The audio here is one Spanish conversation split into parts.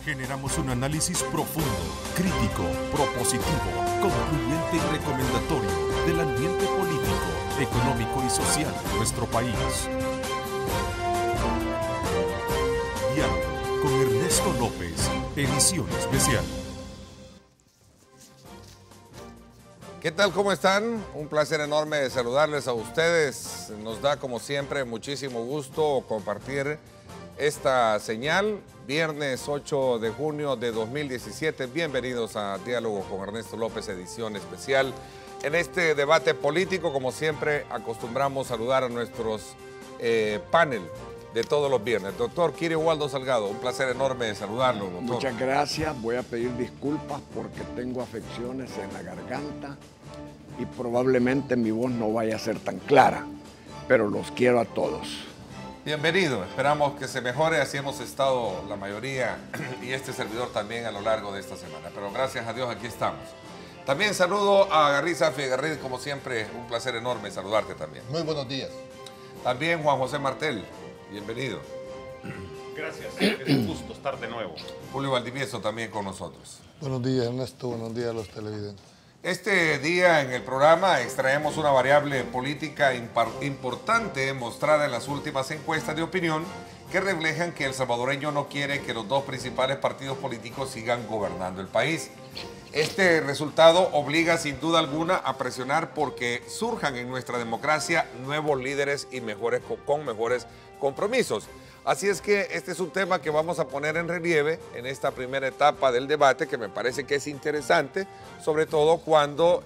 Generamos un análisis profundo, crítico, propositivo, concluyente y recomendatorio del ambiente político, económico y social de nuestro país. Diálogo con Ernesto López, edición especial. ¿Qué tal? ¿Cómo están? Un placer enorme de saludarles a ustedes. Nos da, como siempre, muchísimo gusto compartir esta señal. Viernes 8 de junio de 2017. Bienvenidos a Diálogo con Ernesto López, edición especial. En este debate político, como siempre, acostumbramos saludar a nuestros panel de todos los viernes. Doctor Kirio Waldo Salgado, un placer enorme de saludarlo, doctor. Muchas gracias. Voy a pedir disculpas porque tengo afecciones en la garganta y probablemente mi voz no vaya a ser tan clara, pero los quiero a todos. Bienvenido, esperamos que se mejore, así hemos estado la mayoría y este servidor también a lo largo de esta semana, pero gracias a Dios aquí estamos. También saludo a Garriza Figueredo, como siempre, un placer enorme saludarte también. Muy buenos días. También Juan José Martel, bienvenido. Gracias, es un gusto estar de nuevo. Julio Valdivieso también con nosotros. Buenos días, Ernesto, buenos días a los televidentes. Este día en el programa extraemos una variable política importante mostrada en las últimas encuestas de opinión que reflejan que el salvadoreño no quiere que los dos principales partidos políticos sigan gobernando el país. Este resultado obliga sin duda alguna a presionar porque surjan en nuestra democracia nuevos líderes y con mejores compromisos. Así es que este es un tema que vamos a poner en relieve en esta primera etapa del debate, que me parece que es interesante, sobre todo cuando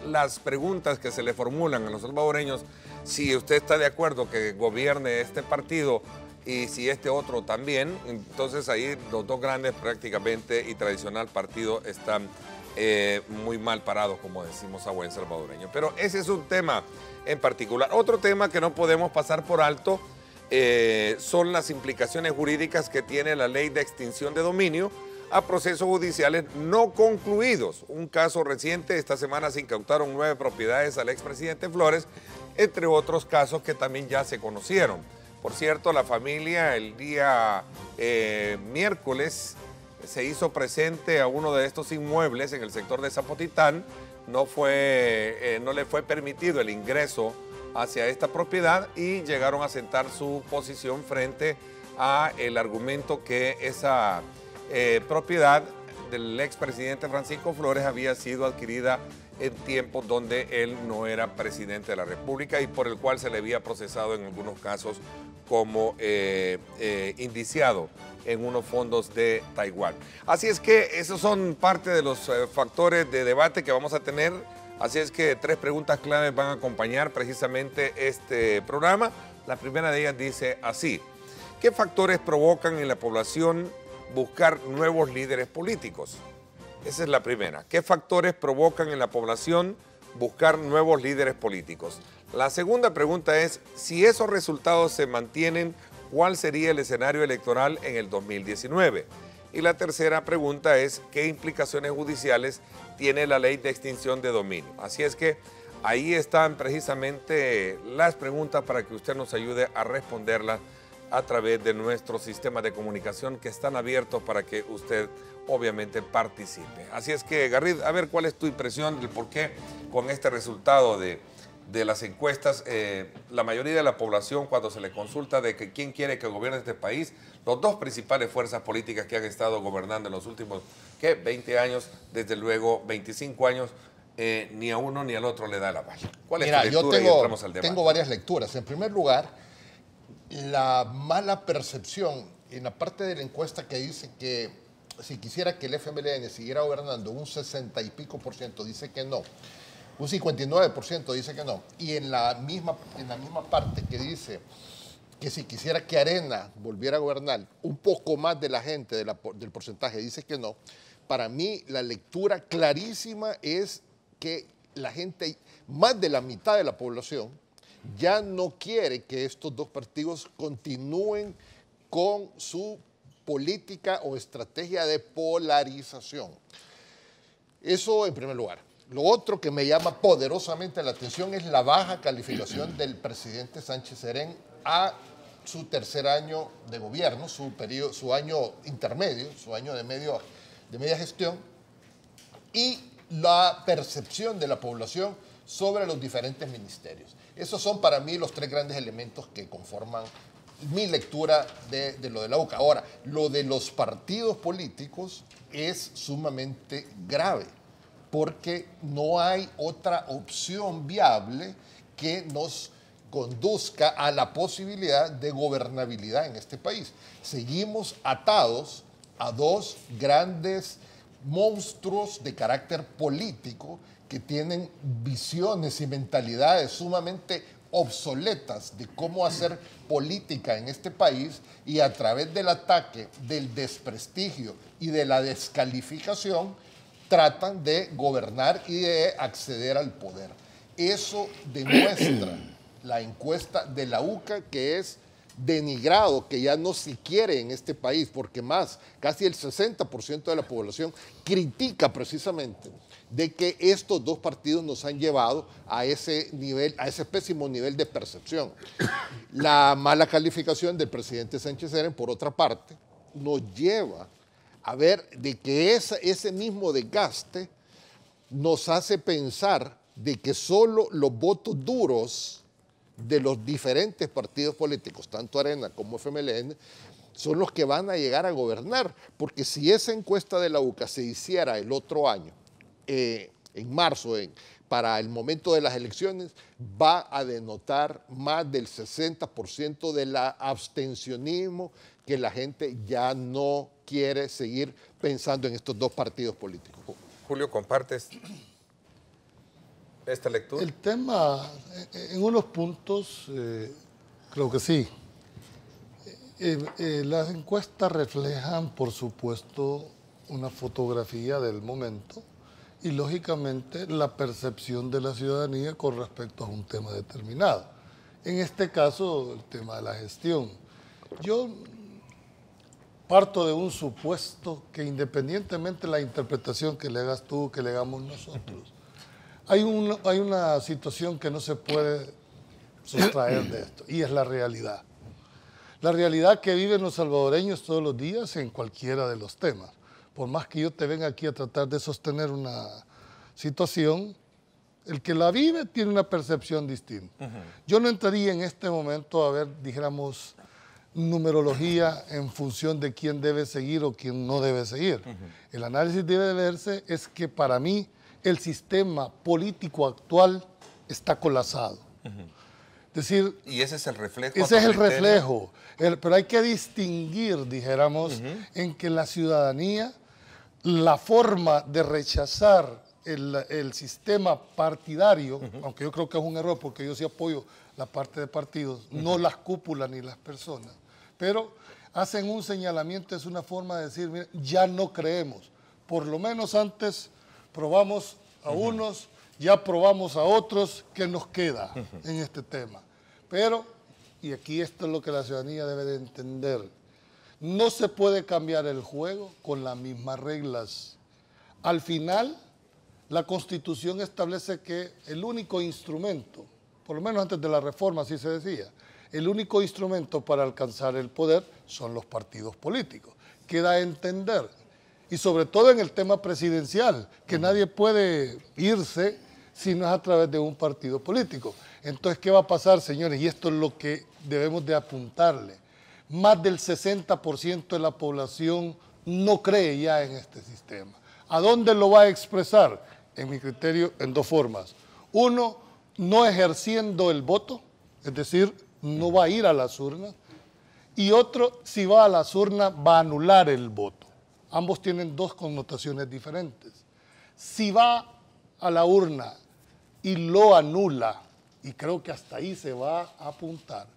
las preguntas que se le formulan a los salvadoreños, si usted está de acuerdo que gobierne este partido y si este otro también, entonces ahí los dos grandes prácticamente y tradicional partidos están muy mal parados, como decimos a buen salvadoreño. Pero ese es un tema en particular. Otro tema que no podemos pasar por alto son las implicaciones jurídicas que tiene la ley de extinción de dominio a procesos judiciales no concluidos. Un caso reciente, esta semana se incautaron 9 propiedades al expresidente Flores, entre otros casos que también ya se conocieron. Por cierto, la familia el día miércoles se hizo presente a uno de estos inmuebles en el sector de Zapotitán. No le fue permitido el ingreso hacia esta propiedad y llegaron a sentar su posición frente a el argumento que esa propiedad del expresidente Francisco Flores había sido adquirida en tiempos donde él no era presidente de la República y por el cual se le había procesado en algunos casos como indiciado en unos fondos de Taiwán. Así es que esos son parte de los factores de debate que vamos a tener. Así es que 3 preguntas claves van a acompañar precisamente este programa. La primera de ellas dice así: ¿qué factores provocan en la población buscar nuevos líderes políticos? Esa es la primera. ¿Qué factores provocan en la población buscar nuevos líderes políticos? La segunda pregunta es, si esos resultados se mantienen, ¿cuál sería el escenario electoral en el 2019? Y la tercera pregunta es, ¿qué implicaciones judiciales tiene la ley de extinción de dominio? Así es que ahí están precisamente las preguntas para que usted nos ayude a responderlas a través de nuestros sistemas de comunicación que están abiertos para que usted obviamente participe. Así es que, Garrid, a ver cuál es tu impresión del por qué con este resultado de las encuestas, la mayoría de la población, cuando se le consulta de que quién quiere que gobierne este país, los dos principales fuerzas políticas que han estado gobernando en los últimos, 20 años, desde luego 25 años, ni a uno ni al otro le da la bala. ¿Cuál es tu lectura? Y entramos al debate. Tengo varias lecturas. En primer lugar, la mala percepción en la parte de la encuesta que dice que si quisiera que el FMLN siguiera gobernando, un 60 y pico % dice que no. Un 59% dice que no. Y en la misma parte que dice que si quisiera que Arena volviera a gobernar, un poco más de la gente del porcentaje dice que no. Para mí la lectura clarísima es que la gente, más de la mitad de la población, ya no quiere que estos dos partidos continúen con su política o estrategia de polarización. Eso en primer lugar. Lo otro que me llama poderosamente la atención es la baja calificación del presidente Sánchez Serén a su tercer año de gobierno, su año intermedio, su año de media gestión, y la percepción de la población sobre los diferentes ministerios. Esos son para mí los tres grandes elementos que conforman mi lectura de lo de la UCA. Ahora, lo de los partidos políticos es sumamente grave, porque no hay otra opción viable que nos conduzca a la posibilidad de gobernabilidad en este país. Seguimos atados a dos grandes monstruos de carácter político que tienen visiones y mentalidades sumamente obsoletas de cómo hacer política en este país, y a través del ataque, del desprestigio y de la descalificación tratan de gobernar y de acceder al poder. Eso demuestra la encuesta de la UCA, que es denigrado, que ya no se quiere en este país, porque casi el 60% de la población critica precisamente de que estos dos partidos nos han llevado a ese nivel, a ese pésimo nivel de percepción. La mala calificación del presidente Sánchez Serén, por otra parte, nos lleva a ver de que ese mismo desgaste nos hace pensar de que solo los votos duros de los diferentes partidos políticos, tanto Arena como FMLN, son los que van a llegar a gobernar, porque si esa encuesta de la UCA se hiciera el otro año, en marzo, para el momento de las elecciones, va a denotar más del 60% del abstencionismo, que la gente ya no quiere seguir pensando en estos dos partidos políticos. Julio, ¿compartes esta lectura? El tema, en unos puntos, creo que sí. Las encuestas reflejan, por supuesto, una fotografía del momento y, lógicamente, la percepción de la ciudadanía con respecto a un tema determinado. En este caso, el tema de la gestión. Yo parto de un supuesto que, independientemente de la interpretación que le hagas tú, que le hagamos nosotros, hay una situación que no se puede sustraer de esto, y es la realidad. La realidad que viven los salvadoreños todos los días en cualquiera de los temas. Por más que yo te venga aquí a tratar de sostener una situación, el que la vive tiene una percepción distinta. Yo no entraría en este momento a ver, dijéramos, numerología en función de quién debe seguir o quién no debe seguir. El análisis debe verse es que, para mí, el sistema político actual está colapsado. Es decir, y ese es el reflejo. Ese es el reflejo. Pero hay que distinguir, dijéramos, en que la ciudadanía, la forma de rechazar el sistema partidario, aunque yo creo que es un error, porque yo sí apoyo la parte de partidos, no las cúpulas ni las personas, pero hacen un señalamiento, es una forma de decir, mire, ya no creemos. Por lo menos antes probamos a unos, ya probamos a otros, ¿qué nos queda en este tema? Pero, y aquí esto es lo que la ciudadanía debe de entender, no se puede cambiar el juego con las mismas reglas. Al final, la Constitución establece que el único instrumento, por lo menos antes de la reforma así se decía, el único instrumento para alcanzar el poder son los partidos políticos. Queda a entender, y sobre todo en el tema presidencial, que nadie puede irse si no es a través de un partido político. Entonces, ¿qué va a pasar, señores? Y esto es lo que debemos de apuntarle. Más del 60% de la población no cree ya en este sistema. ¿A dónde lo va a expresar? En mi criterio, en dos formas. Uno, no ejerciendo el voto, es decir, no va a ir a las urnas. Y otro, si va a las urnas, va a anular el voto. Ambos tienen dos connotaciones diferentes. Si va a la urna y lo anula, y creo que hasta ahí se va a apuntar,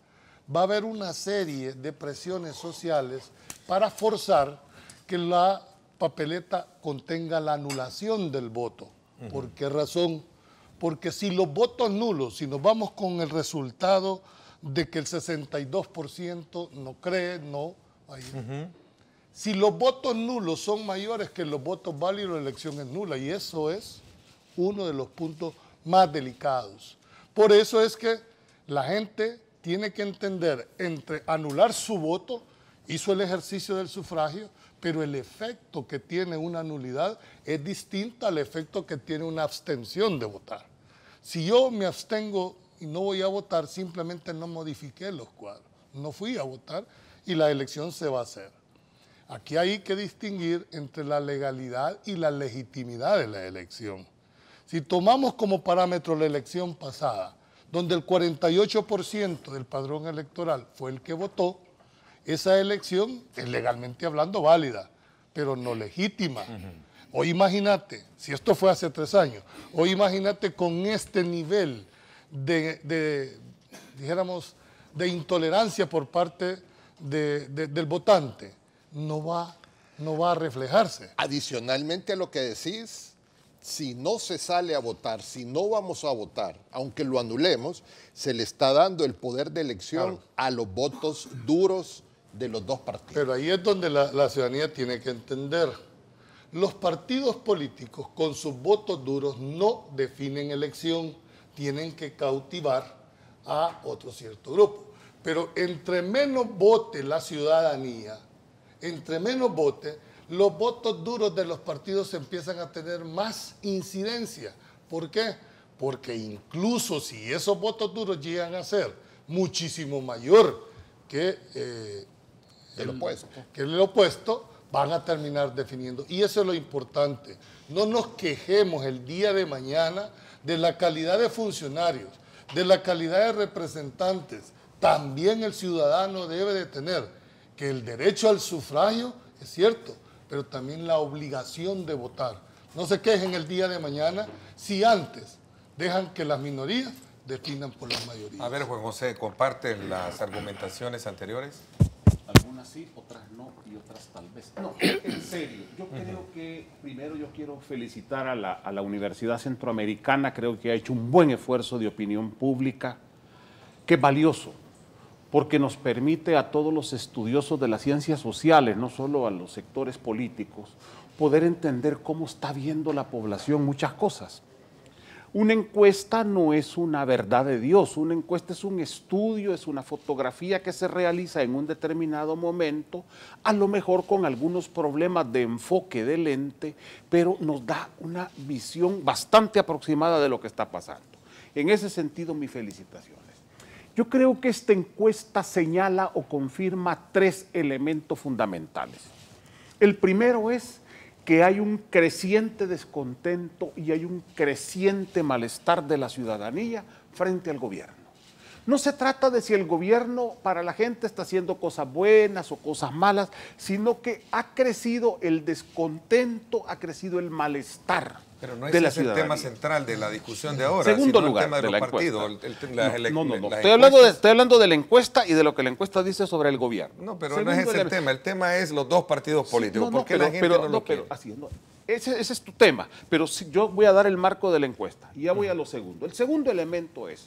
va a haber una serie de presiones sociales para forzar que la papeleta contenga la anulación del voto. ¿Por qué razón? Porque si los votos nulos, si nos vamos con el resultado de que el 62% no cree, no, si los votos nulos son mayores que los votos válidos, la elección es nula, y eso es uno de los puntos más delicados. Por eso es que la gente tiene que entender entre anular su voto, hizo el ejercicio del sufragio, pero el efecto que tiene una nulidad es distinto al efecto que tiene una abstención de votar. Si yo me abstengo y no voy a votar, simplemente no modifiqué los cuadros, no fui a votar y la elección se va a hacer. Aquí hay que distinguir entre la legalidad y la legitimidad de la elección. Si tomamos como parámetro la elección pasada, donde el 48% del padrón electoral fue el que votó, esa elección es legalmente hablando válida, pero no legítima. Hoy imagínate, si esto fue hace 3 años, hoy imagínate con este nivel dijéramos, de intolerancia por parte del votante, no va a reflejarse. Adicionalmente a lo que decís, si no se sale a votar, si no vamos a votar, aunque lo anulemos, se le está dando el poder de elección a los votos duros de los dos partidos. Pero ahí es donde la ciudadanía tiene que entender. Los partidos políticos con sus votos duros no definen elección, tienen que cautivar a otro cierto grupo. Pero entre menos vote la ciudadanía, entre menos vote, los votos duros de los partidos empiezan a tener más incidencia. ¿Por qué? Porque incluso si esos votos duros llegan a ser muchísimo mayor que el opuesto, van a terminar definiendo. Y eso es lo importante. No nos quejemos el día de mañana de la calidad de funcionarios, de la calidad de representantes. También el ciudadano debe de tener que el derecho al sufragio, es cierto, pero también la obligación de votar. No se quejen el día de mañana si antes dejan que las minorías definan por las mayorías. A ver, Juan José, ¿comparten las argumentaciones anteriores? Algunas sí, otras no y otras tal vez. No, en serio, yo creo que primero yo quiero felicitar a la Universidad Centroamericana, creo que ha hecho un buen esfuerzo de opinión pública, que es valioso, porque nos permite a todos los estudiosos de las ciencias sociales, no solo a los sectores políticos, poder entender cómo está viendo la población muchas cosas. Una encuesta no es una verdad de Dios, una encuesta es un estudio, es una fotografía que se realiza en un determinado momento, a lo mejor con algunos problemas de enfoque del lente, pero nos da una visión bastante aproximada de lo que está pasando. En ese sentido, mis felicitaciones. Yo creo que esta encuesta señala o confirma 3 elementos fundamentales. El primero es que hay un creciente descontento y hay un creciente malestar de la ciudadanía frente al gobierno. No se trata de si el gobierno para la gente está haciendo cosas buenas o cosas malas, sino que ha crecido el descontento, ha crecido el malestar. Pero no ese es el tema central de la discusión de ahora, segundo sino lugar, el tema de los partidos. Estoy hablando de la encuesta y de lo que la encuesta dice sobre el gobierno. No, pero no es ese el tema. El tema es los dos partidos políticos. ¿Por qué la gente no lo quiere? Ese es tu tema. Pero yo voy a dar el marco de la encuesta y ya voy a lo segundo. El segundo elemento es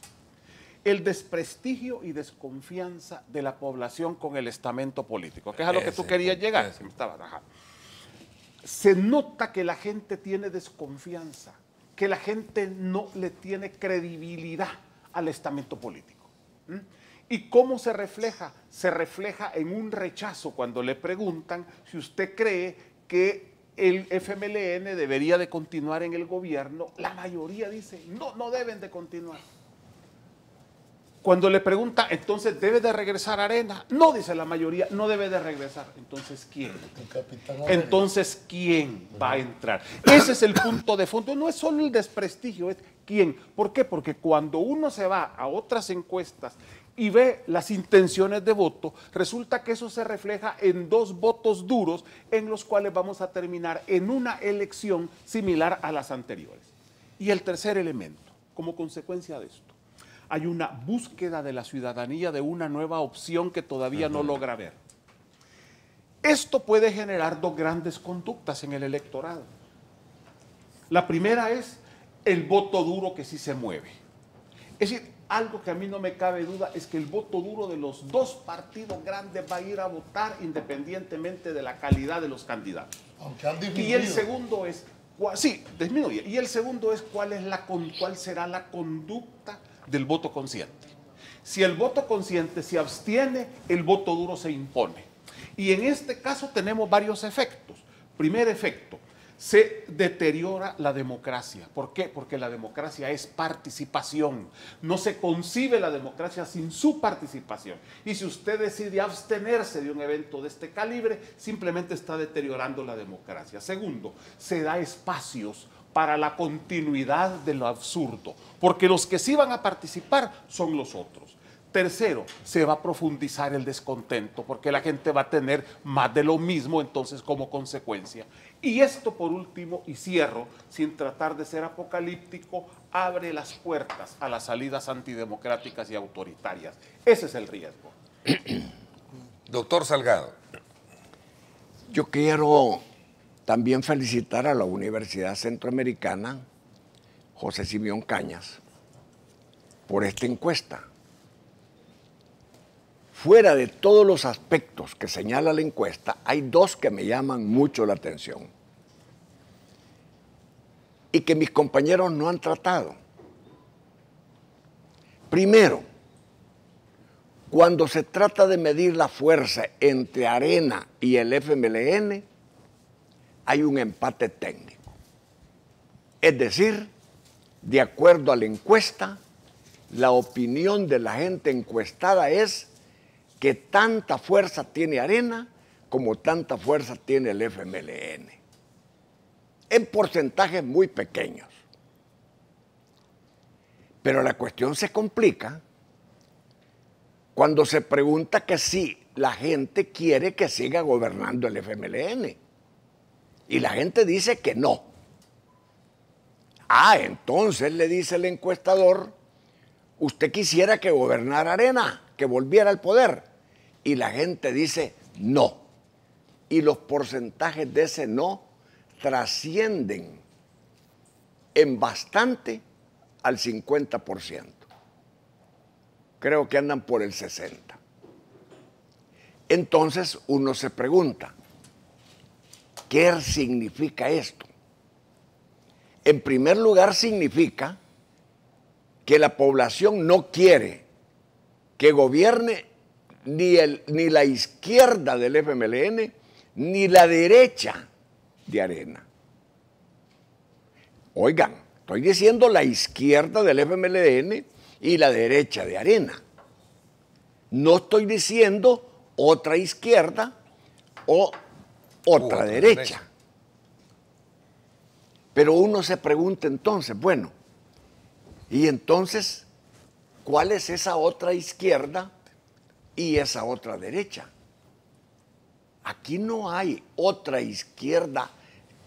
el desprestigio y desconfianza de la población con el estamento político, que es a lo que tú querías llegar. Se nota que la gente tiene desconfianza, que la gente no le tiene credibilidad al estamento político. ¿Y cómo se refleja? Se refleja en un rechazo cuando le preguntan si usted cree que el FMLN debería de continuar en el gobierno. La mayoría dice, no deben de continuar. Cuando le pregunta, entonces, ¿debe de regresar Arena? No, dice la mayoría, no debe de regresar. Entonces, ¿quién? Entonces, ¿quién va a entrar? Ese es el punto de fondo. No es solo el desprestigio, es quién. ¿Por qué? Porque cuando uno se va a otras encuestas y ve las intenciones de voto, resulta que eso se refleja en 2 votos duros en los cuales vamos a terminar en una elección similar a las anteriores. Y el tercer elemento, como consecuencia de esto, hay una búsqueda de la ciudadanía de una nueva opción que todavía no logra ver. Esto puede generar 2 grandes conductas en el electorado. La primera es el voto duro que sí se mueve. Es decir, algo que a mí no me cabe duda es que el voto duro de los 2 partidos grandes va a ir a votar independientemente de la calidad de los candidatos. Aunque han disminuido. Y el segundo es, sí, disminuye. Y el segundo es cuál será la conducta del voto consciente. Si el voto consciente se abstiene, el voto duro se impone. Y en este caso tenemos varios efectos. Primer efecto, se deteriora la democracia. ¿Por qué? Porque la democracia es participación. No se concibe la democracia sin su participación. Y si usted decide abstenerse de un evento de este calibre, simplemente está deteriorando la democracia. Segundo, se da espacios para la continuidad de lo absurdo, porque los que sí van a participar son los otros. Tercero, se va a profundizar el descontento, porque la gente va a tener más de lo mismo entonces como consecuencia. Y esto por último, y cierro, sin tratar de ser apocalíptico, abre las puertas a las salidas antidemocráticas y autoritarias. Ese es el riesgo. Doctor Salgado. Yo quiero también felicitar a la Universidad Centroamericana José Simeón Cañas por esta encuesta. Fuera de todos los aspectos que señala la encuesta, hay dos que me llaman mucho la atención y que mis compañeros no han tratado. Primero, cuando se trata de medir la fuerza entre Arena y el FMLN, hay un empate técnico. Es decir, de acuerdo a la encuesta, la opinión de la gente encuestada es que tanta fuerza tiene Arena como tanta fuerza tiene el FMLN. En porcentajes muy pequeños. Pero la cuestión se complica cuando se pregunta que si la gente quiere que siga gobernando el FMLN. Y la gente dice que no. Ah, entonces le dice el encuestador, usted quisiera que gobernara Arena, que volviera al poder. Y la gente dice no. Y los porcentajes de ese no trascienden en bastante al 50%. Creo que andan por el 60%. Entonces uno se pregunta, ¿qué significa esto? En primer lugar, significa que la población no quiere que gobierne ni la izquierda del FMLN, ni la derecha de Arena. Oigan, estoy diciendo la izquierda del FMLN y la derecha de Arena. No estoy diciendo otra izquierda o otra derecha. Pero uno se pregunta entonces, bueno, ¿y entonces cuál es esa otra izquierda y esa otra derecha? Aquí no hay otra izquierda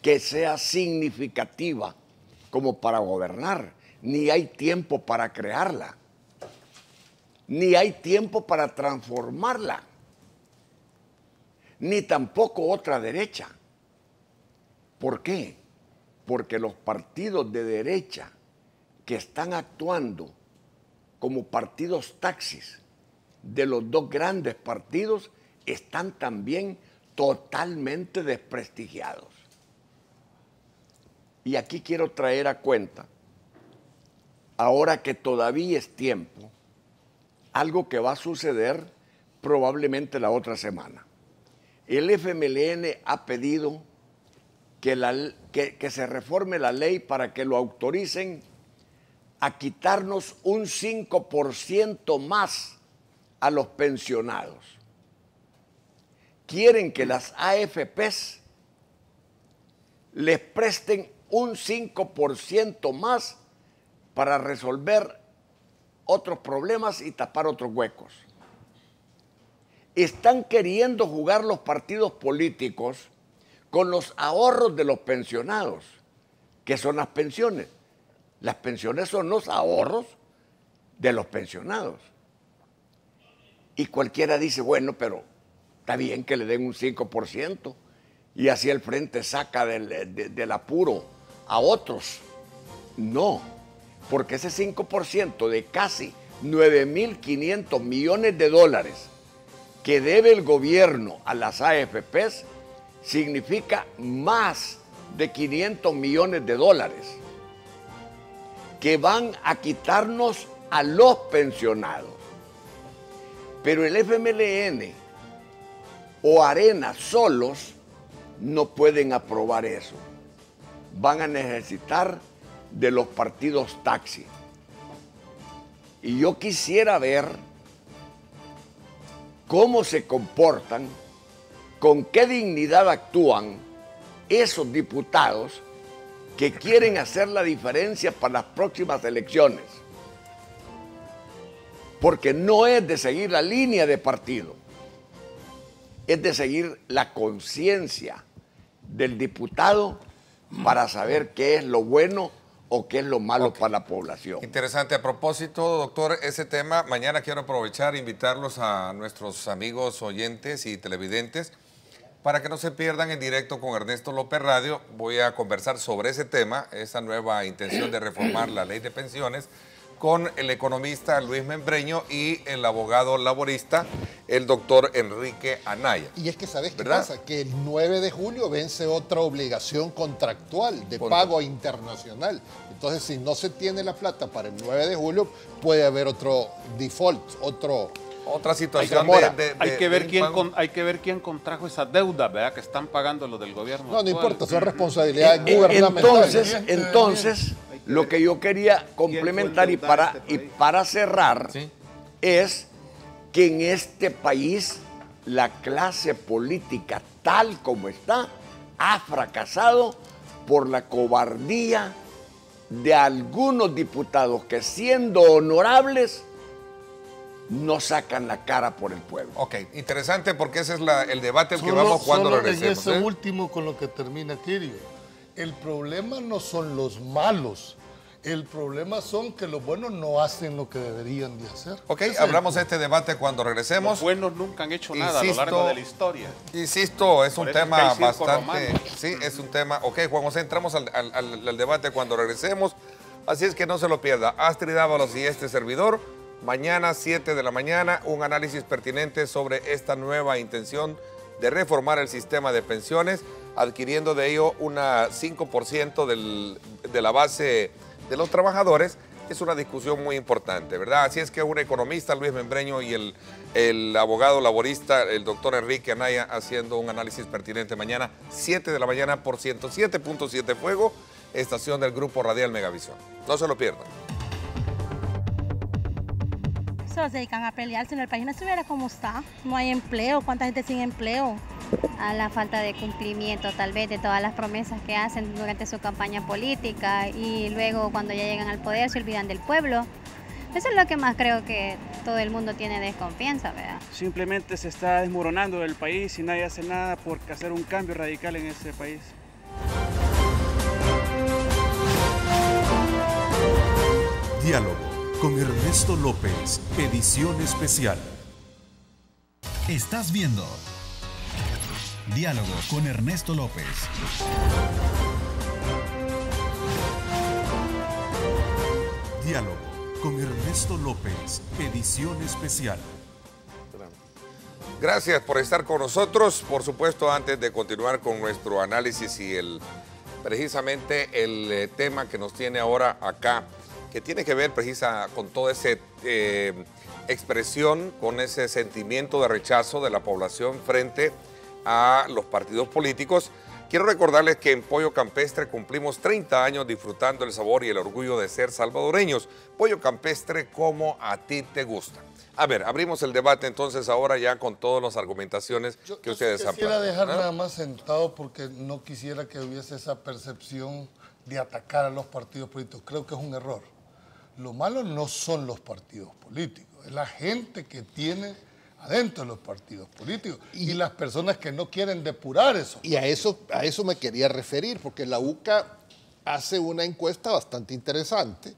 que sea significativa como para gobernar, ni hay tiempo para crearla, ni hay tiempo para transformarla, ni tampoco otra derecha. ¿Por qué? Porque los partidos de derecha que están actuando como partidos taxis de los dos grandes partidos están también totalmente desprestigiados. Y aquí quiero traer a cuenta, ahora que todavía es tiempo, algo que va a suceder probablemente la otra semana. El FMLN ha pedido que se reforme la ley para que lo autoricen a quitarnos un 5% más a los pensionados. Quieren que las AFPs les presten un 5% más para resolver otros problemas y tapar otros huecos. Están queriendo jugar los partidos políticos con los ahorros de los pensionados, que son las pensiones. Las pensiones son los ahorros de los pensionados. Y cualquiera dice, bueno, pero está bien que le den un 5% y así el frente saca del apuro a otros. No, porque ese 5% de casi 9.500 millones de dólares que debe el gobierno a las AFPs significa más de 500 millones de dólares que van a quitarnos a los pensionados. Pero el FMLN o Arena solos no pueden aprobar eso. Van a necesitar de los partidos taxi. Y yo quisiera ver cómo se comportan, con qué dignidad actúan esos diputados que quieren hacer la diferencia para las próximas elecciones. Porque no es de seguir la línea de partido, es de seguir la conciencia del diputado para saber qué es lo bueno o qué es lo malo para la población. Interesante. A propósito, doctor, ese tema, mañana quiero aprovechar e invitarlos a nuestros amigos oyentes y televidentes para que no se pierdan en directo con Ernesto López Radio. Voy a conversar sobre ese tema, esa nueva intención de reformar la ley de pensiones, con el economista Luis Membreño y el abogado laborista, el doctor Enrique Anaya. Y es que, ¿sabes qué ¿verdad? pasa? Que el 9 de julio vence otra obligación contractual de pago internacional. Entonces, si no se tiene la plata para el 9 de julio, puede haber otro default, Otra situación hay que ver quién contrajo esa deuda, ¿verdad? Que están pagando los del gobierno. No importa, son responsabilidades gubernamentales. Entonces, lo que yo quería complementar y para cerrar es que en este país la clase política tal como está ha fracasado por la cobardía de algunos diputados que, siendo honorables, no sacan la cara por el pueblo. Ok, interesante, porque ese es el debate que vamos cuando regresemos. En ese último con lo que termina Kirio. El problema no son los malos. El problema son que los buenos no hacen lo que deberían de hacer. Ok, hablamos de este debate cuando regresemos. Los buenos nunca han hecho nada a lo largo de la historia. Insisto, es un tema es que hay circo bastante... romano. Sí, es un tema... Ok, Juan José, entramos al debate cuando regresemos. Así es que no se lo pierda. Astrid Dávalos y este servidor. Mañana, 7 de la mañana, un análisis pertinente sobre esta nueva intención de reformar el sistema de pensiones, adquiriendo de ello un 5% de la base de los trabajadores. Es una discusión muy importante, ¿verdad? Así es que un economista, Luis Membreño, y el abogado laborista, el doctor Enrique Anaya, haciendo un análisis pertinente mañana, 7 de la mañana por 107.7 Fuego, estación del Grupo Radial Megavisión. No se lo pierdan. Se dedican a pelear. Si en el país no estuviera como está, no hay empleo. ¿Cuánta gente sin empleo? A la falta de cumplimiento tal vez de todas las promesas que hacen durante su campaña política y luego cuando ya llegan al poder se olvidan del pueblo. Eso es lo que más creo que todo el mundo tiene desconfianza, ¿verdad? Simplemente se está desmoronando el país y nadie hace nada por hacer un cambio radical en ese país. Diálogo con Ernesto López, edición especial. Estás viendo Diálogo con Ernesto López. Diálogo con Ernesto López, edición especial. Gracias por estar con nosotros. Por supuesto, antes de continuar con nuestro análisis y precisamente el tema que nos tiene ahora acá, que tiene que ver precisa con toda esa expresión, con ese sentimiento de rechazo de la población frente a los partidos políticos. Quiero recordarles que en Pollo Campestre cumplimos 30 años disfrutando el sabor y el orgullo de ser salvadoreños. Pollo Campestre como a ti te gusta. A ver, abrimos el debate entonces ahora ya con todas las argumentaciones que ustedes han planteado. Quisiera dejar ¿no? nada más sentado porque no quisiera que hubiese esa percepción de atacar a los partidos políticos. Creo que es un error. Lo malo no son los partidos políticos, es la gente que tiene adentro de los partidos políticos y las personas que no quieren depurar eso. Y a eso me quería referir, porque la UCA hace una encuesta bastante interesante.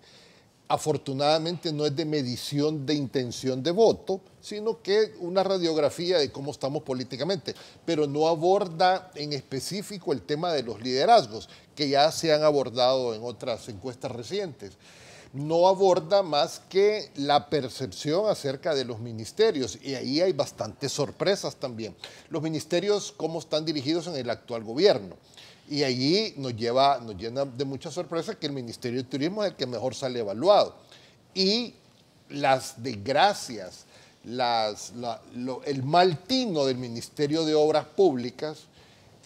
Afortunadamente no es de medición de intención de voto, sino que una radiografía de cómo estamos políticamente, pero no aborda en específico el tema de los liderazgos, que ya se han abordado en otras encuestas recientes. No aborda más que la percepción acerca de los ministerios, y ahí hay bastantes sorpresas también. Los ministerios, cómo están dirigidos en el actual gobierno. Y allí nos llena de mucha sorpresa que el Ministerio de Turismo es el que mejor sale evaluado. Y las desgracias, el mal tino del Ministerio de Obras Públicas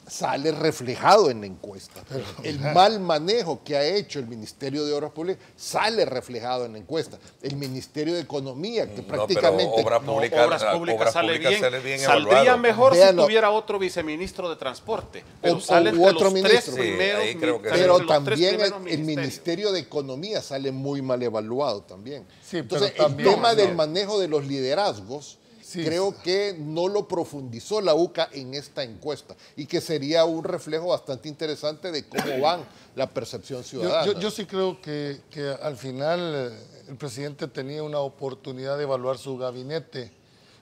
sale reflejado en la encuesta. El mal manejo que ha hecho el Ministerio de Obras Públicas sale reflejado en la encuesta. El Ministerio de Economía, que prácticamente... Obras Públicas sale bien. Saldría evaluado. mejor si tuviera otro viceministro de Transporte. Pero sale entre otro los ministro. tres primeros. Sí, creo que pero entre los tres también primeros el Ministerio de Economía sale muy mal evaluado también. Sí, entonces, pero también, el tema del manejo de los liderazgos, sí, creo que no lo profundizó la UCA en esta encuesta y que sería un reflejo bastante interesante de cómo van la percepción ciudadana. Yo sí creo que al final el presidente tenía una oportunidad de evaluar su gabinete,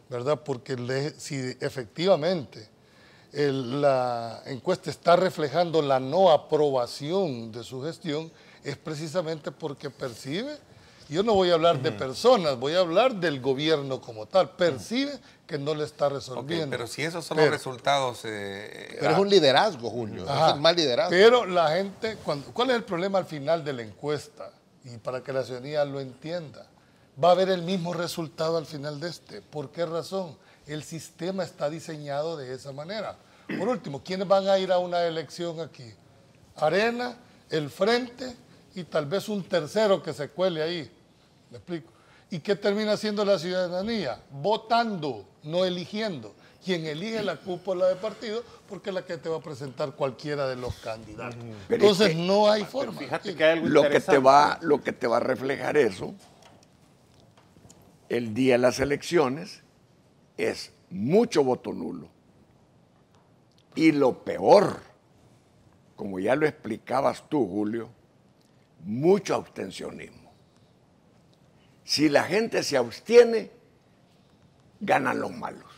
¿verdad? Porque si efectivamente la encuesta está reflejando la no aprobación de su gestión, es precisamente porque percibe. Yo no voy a hablar de personas, voy a hablar del gobierno como tal. Percibe que no le está resolviendo. Okay, pero si esos son los resultados... pero es un liderazgo, Julio, es el mal liderazgo. Pero la gente, ¿cuál es el problema al final de la encuesta? Y para que la ciudadanía lo entienda, va a haber el mismo resultado al final de este. ¿Por qué razón? El sistema está diseñado de esa manera. Por último, ¿quiénes van a ir a una elección aquí? Arena, el Frente y tal vez un tercero que se cuele ahí. ¿Me explico? ¿Y qué termina haciendo la ciudadanía? Votando, no eligiendo. Quien elige la cúpula de partido porque es la que te va a presentar cualquiera de los candidatos. Entonces no hay forma. Fíjate que hay algo Lo que te va a reflejar eso el día de las elecciones es mucho voto nulo. Y lo peor, como ya lo explicabas tú, Julio, mucho abstencionismo. Si la gente se abstiene, ganan los malos.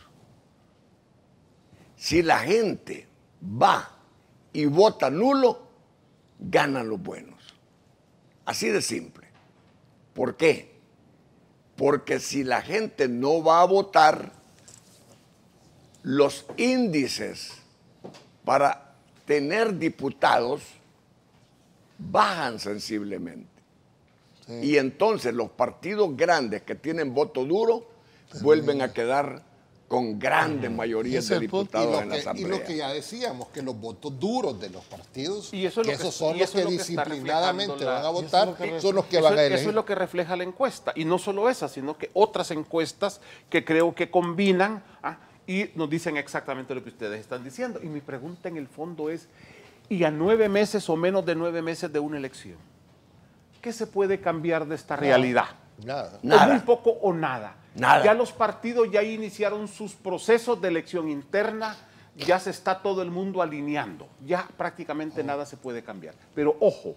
Si la gente va y vota nulo, ganan los buenos. Así de simple. ¿Por qué? Porque si la gente no va a votar, los índices para tener diputados bajan sensiblemente. Sí. Y entonces los partidos grandes que tienen voto duro vuelven a quedar con grandes mayorías de diputados en la Asamblea. Y lo que ya decíamos, que los votos duros de los partidos, y eso es esos son los que disciplinadamente van a votar, son los que van a elegir. Eso es lo que refleja la encuesta. Y no solo esa, sino que otras encuestas que creo que combinan y nos dicen exactamente lo que ustedes están diciendo. Y mi pregunta en el fondo es, ¿y a 9 meses o menos de 9 meses de una elección? ¿Qué se puede cambiar de esta realidad? Nada. O muy poco o nada. Nada. Ya los partidos ya iniciaron sus procesos de elección interna, ya se está todo el mundo alineando, ya prácticamente nada se puede cambiar. Pero ojo,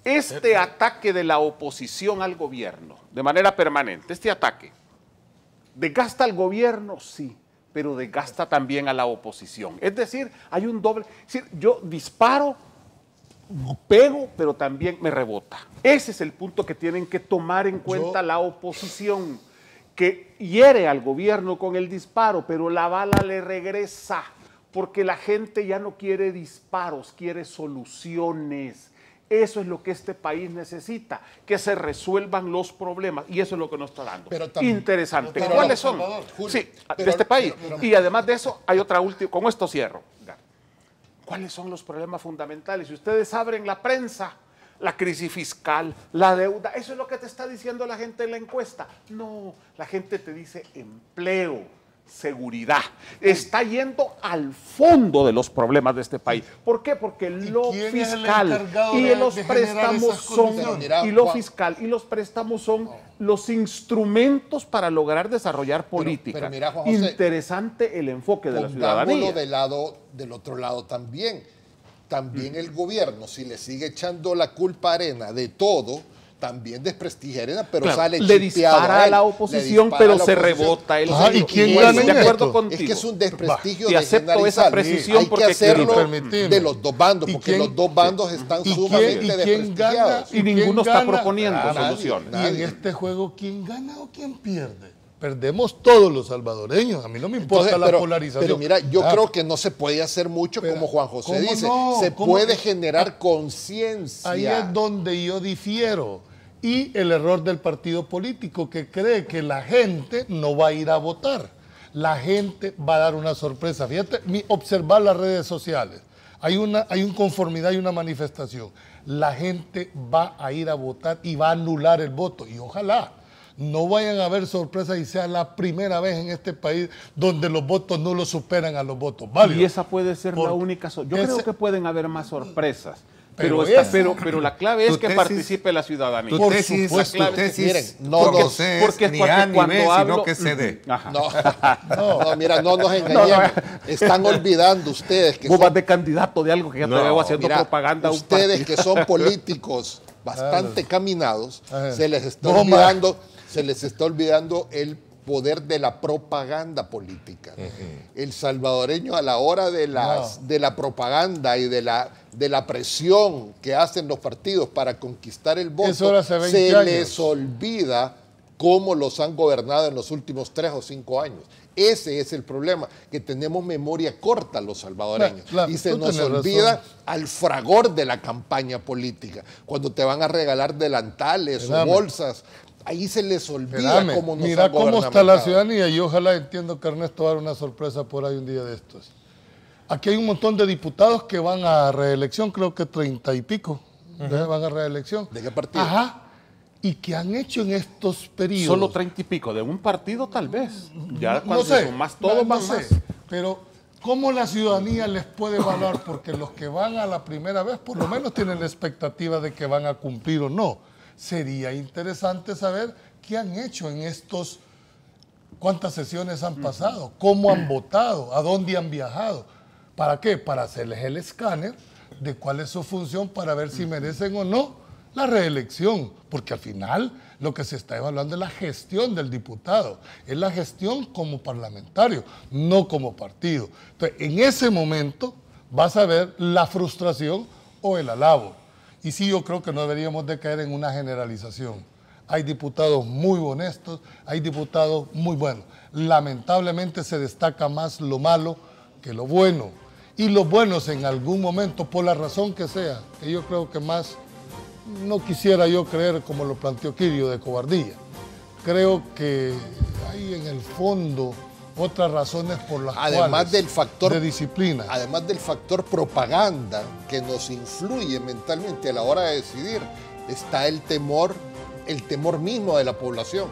este ataque de la oposición al gobierno, de manera permanente, este ataque, ¿desgasta al gobierno? Sí, pero desgasta también a la oposición. Es decir, hay un doble, es decir, yo disparo, pego, pero también me rebota. Ese es el punto que tienen que tomar en cuenta la oposición, que hiere al gobierno con el disparo, pero la bala le regresa, porque la gente ya no quiere disparos, quiere soluciones. Eso es lo que este país necesita, que se resuelvan los problemas, y eso es lo que nos está dando. Interesante. ¿Cuáles son? Sí, de este país. Y además de eso, hay otra última, con esto cierro. ¿Cuáles son los problemas fundamentales? Si ustedes abren la prensa, la crisis fiscal, la deuda, eso es lo que te está diciendo la gente en la encuesta. No, la gente te dice empleo, seguridad. Está yendo al fondo de los problemas de este país. ¿Por qué? Porque lo fiscal y los préstamos son, y lo fiscal y los préstamos son los instrumentos para lograr desarrollar política. Pero mira, Juan José, interesante el enfoque de la ciudadanía. Del otro lado también. También el gobierno, si le sigue echando la culpa a Arena de todo, también desprestigia a Arena, pero sale le dispara a la oposición, pero se rebota él. ¿Y quién gana de acuerdo contigo? Es que es un desprestigio y acepto esa precisión. Hay que hacerlo de los dos bandos, porque los dos bandos están sumamente desprestigiados. Y ninguno está proponiendo soluciones. Y en este juego, ¿quién gana o quién pierde? Perdemos todos los salvadoreños. A mí no me importa la polarización. Pero mira, yo creo que no se puede hacer mucho, como Juan José dice. Se puede generar conciencia. Ahí es donde yo difiero. y el error del partido político que cree que la gente no va a ir a votar. La gente va a dar una sorpresa. Fíjate, observar las redes sociales. Hay una conformidad y una manifestación. La gente va a ir a votar y va a anular el voto. Y ojalá no vayan a haber sorpresas y sea la primera vez en este país donde los votos no lo superan a los votos válidos. Y esa puede ser la única. Yo creo que pueden haber más sorpresas. Pero la clave es que participe la ciudadanía. Tu tesis, miren, no lo sé, ni A ni B, sino que se dé. Mira, no nos engañemos. Están olvidando ustedes que vos vas de candidato de algo que ya te veo haciendo propaganda. Ustedes que son políticos bastante caminados, se les está olvidando el poder de la propaganda política. El salvadoreño, a la hora de la propaganda y de la presión que hacen los partidos para conquistar el voto, se les olvida cómo los han gobernado en los últimos 3 o 5 años. Ese es el problema, que tenemos memoria corta los salvadoreños. Y se nos olvida al fragor de la campaña política, cuando te van a regalar delantales o bolsas. Ahí se les olvida cómo nos mira cómo está la ciudadanía, y ojalá entiendo que Ernesto va a dar una sorpresa por ahí un día de estos. Aquí hay un montón de diputados que van a reelección, creo que 30 y pico, van a reelección. ¿De qué partido? ¿Y qué han hecho en estos periodos? Solo 30 y pico, de un partido tal vez. Ya cuando más todos van más. Pero ¿cómo la ciudadanía les puede evaluar? Porque los que van a la primera vez por lo menos tienen la expectativa de que van a cumplir o no. Sería interesante saber qué han hecho en estos, cuántas sesiones han pasado, cómo han votado, a dónde han viajado. ¿Para qué? Para hacerles el escáner de cuál es su función para ver si merecen o no la reelección. Porque al final lo que se está evaluando es la gestión del diputado, es la gestión como parlamentario, no como partido. Entonces, en ese momento vas a ver la frustración o el alabo. Y sí, yo creo que no deberíamos de caer en una generalización. Hay diputados muy honestos, hay diputados muy buenos. Lamentablemente se destaca más lo malo que lo bueno. Y los buenos en algún momento, por la razón que sea, que yo creo que más, no quisiera yo creer como lo planteó Kirio, de cobardía. Creo que hay en el fondo otras razones por las cuales, de disciplina. Además del factor propaganda que nos influye mentalmente a la hora de decidir, está el temor mismo de la población.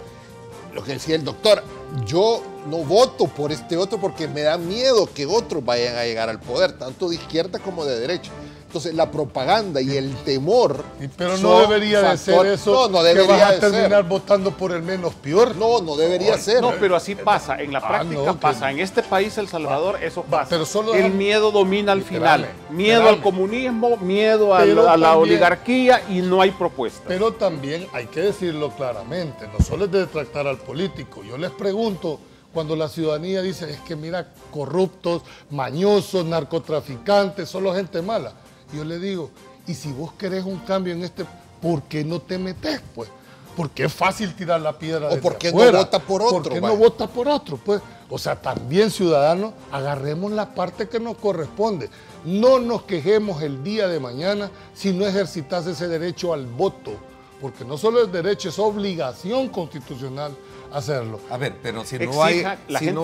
Lo que decía el doctor, yo no voto por este otro porque me da miedo que otros vayan a llegar al poder, tanto de izquierda como de derecha. Entonces, la propaganda y el temor. Pero no debería de ser eso, que vas a terminar votando por el menos peor. No debería ser. No, pero así pasa. En la práctica pasa. En este país, El Salvador, eso pasa. Pero solo el miedo domina al final. Miedo al comunismo, miedo a la oligarquía, y no hay propuesta. Pero también hay que decirlo claramente. No solo es de detractar al político. Yo les pregunto, cuando la ciudadanía dice, es que mira, corruptos, mañosos, narcotraficantes, solo gente mala. Yo le digo, y si vos querés un cambio en este, ¿por qué no te metés, pues? Porque es fácil tirar la piedra desde ¿por qué afuera? No vota por otro? ¿Por qué no vota por otro? Pues, o sea, también ciudadanos, agarremos la parte que nos corresponde. No nos quejemos el día de mañana si no ejercitas ese derecho al voto, porque no solo es derecho, es obligación constitucional hacerlo. A ver, pero si no hay... La gente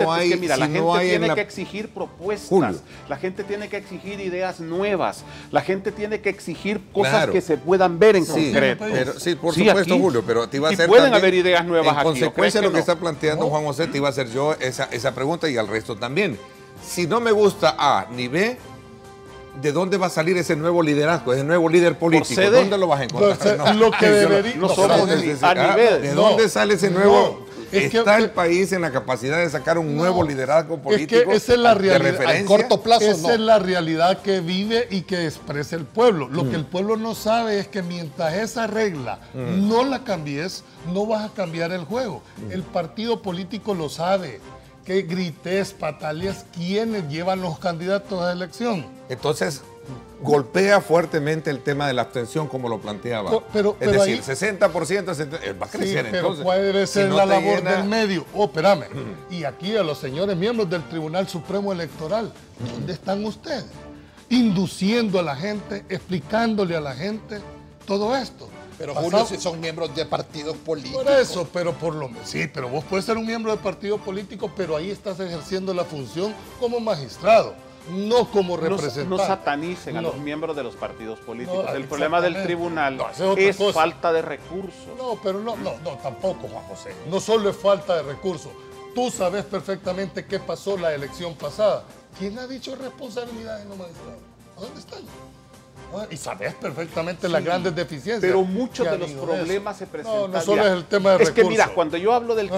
tiene que exigir propuestas, Julio. La gente tiene que exigir ideas nuevas, la gente tiene que exigir cosas que se puedan ver en concreto. Pero, sí, por supuesto, aquí, Julio, pero te iba a hacer pueden haber ideas nuevas en consecuencia de lo que está planteando Juan José, te iba a hacer yo esa pregunta y al resto también. Si no me gusta A ni B, ¿de dónde va a salir ese nuevo liderazgo, ese nuevo líder político? ¿Dónde lo vas a encontrar? Lo que debería... No somos a nivel. ¿De dónde sale ese nuevo...? ¿Está el país en la capacidad de sacar un nuevo liderazgo político? Es que esa es la realidad. A corto plazo, esa es la realidad que vive y que expresa el pueblo. Lo que el pueblo no sabe es que mientras esa regla no la cambies, no vas a cambiar el juego. El partido político lo sabe. Que grites, pataleas, ¿quiénes llevan los candidatos a elección? Entonces, golpea fuertemente el tema de la abstención como lo planteaba. Es decir, ahí, 60% va a crecer, sí, pero entonces. Puede ser la labor del medio. Espérame. Y aquí a los señores miembros del Tribunal Supremo Electoral, ¿dónde están ustedes? Induciendo a la gente, explicándole a la gente todo esto. Pero Julio, si son miembros de partidos políticos. Por eso, pero sí, pero vos puedes ser un miembro de partido político, pero ahí estás ejerciendo la función como magistrado, no como representante. No satanicen a los miembros de los partidos políticos. No, el problema del tribunal es falta de recursos. No, pero no, tampoco, Juan José. No solo es falta de recursos. Tú sabes perfectamente qué pasó la elección pasada. ¿Quién ha dicho responsabilidad en los magistrados? ¿A dónde están? Y sabes perfectamente las grandes deficiencias. Pero muchos de los problemas se presentan. No solo es el tema de recursos. Es que mira, cuando yo hablo del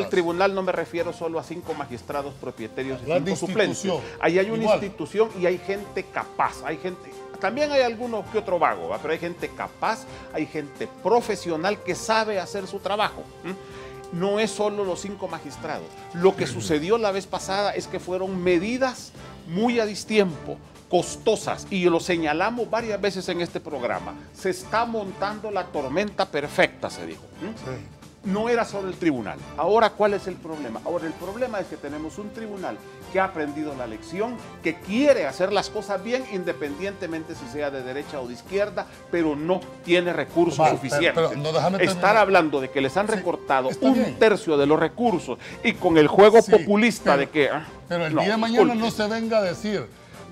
tribunal, no me refiero solo a 5 magistrados propietarios y 5 suplentes. Ahí hay una institución y hay gente capaz, también hay algunos que otro vago, ¿va? Pero hay gente capaz, hay gente profesional que sabe hacer su trabajo. No es solo los 5 magistrados. Lo que sucedió la vez pasada es que fueron medidas muy a distiempo, costosas, y lo señalamos varias veces en este programa. Se está montando la tormenta perfecta, se dijo. No era solo el tribunal. Ahora, ¿cuál es el problema? Ahora, el problema es que tenemos un tribunal que ha aprendido la lección, que quiere hacer las cosas bien, independientemente si sea de derecha o de izquierda, pero no tiene recursos suficientes. Estar hablando de que les han recortado un tercio de los recursos y con el juego populista de que... Pero el día de mañana no se venga a decir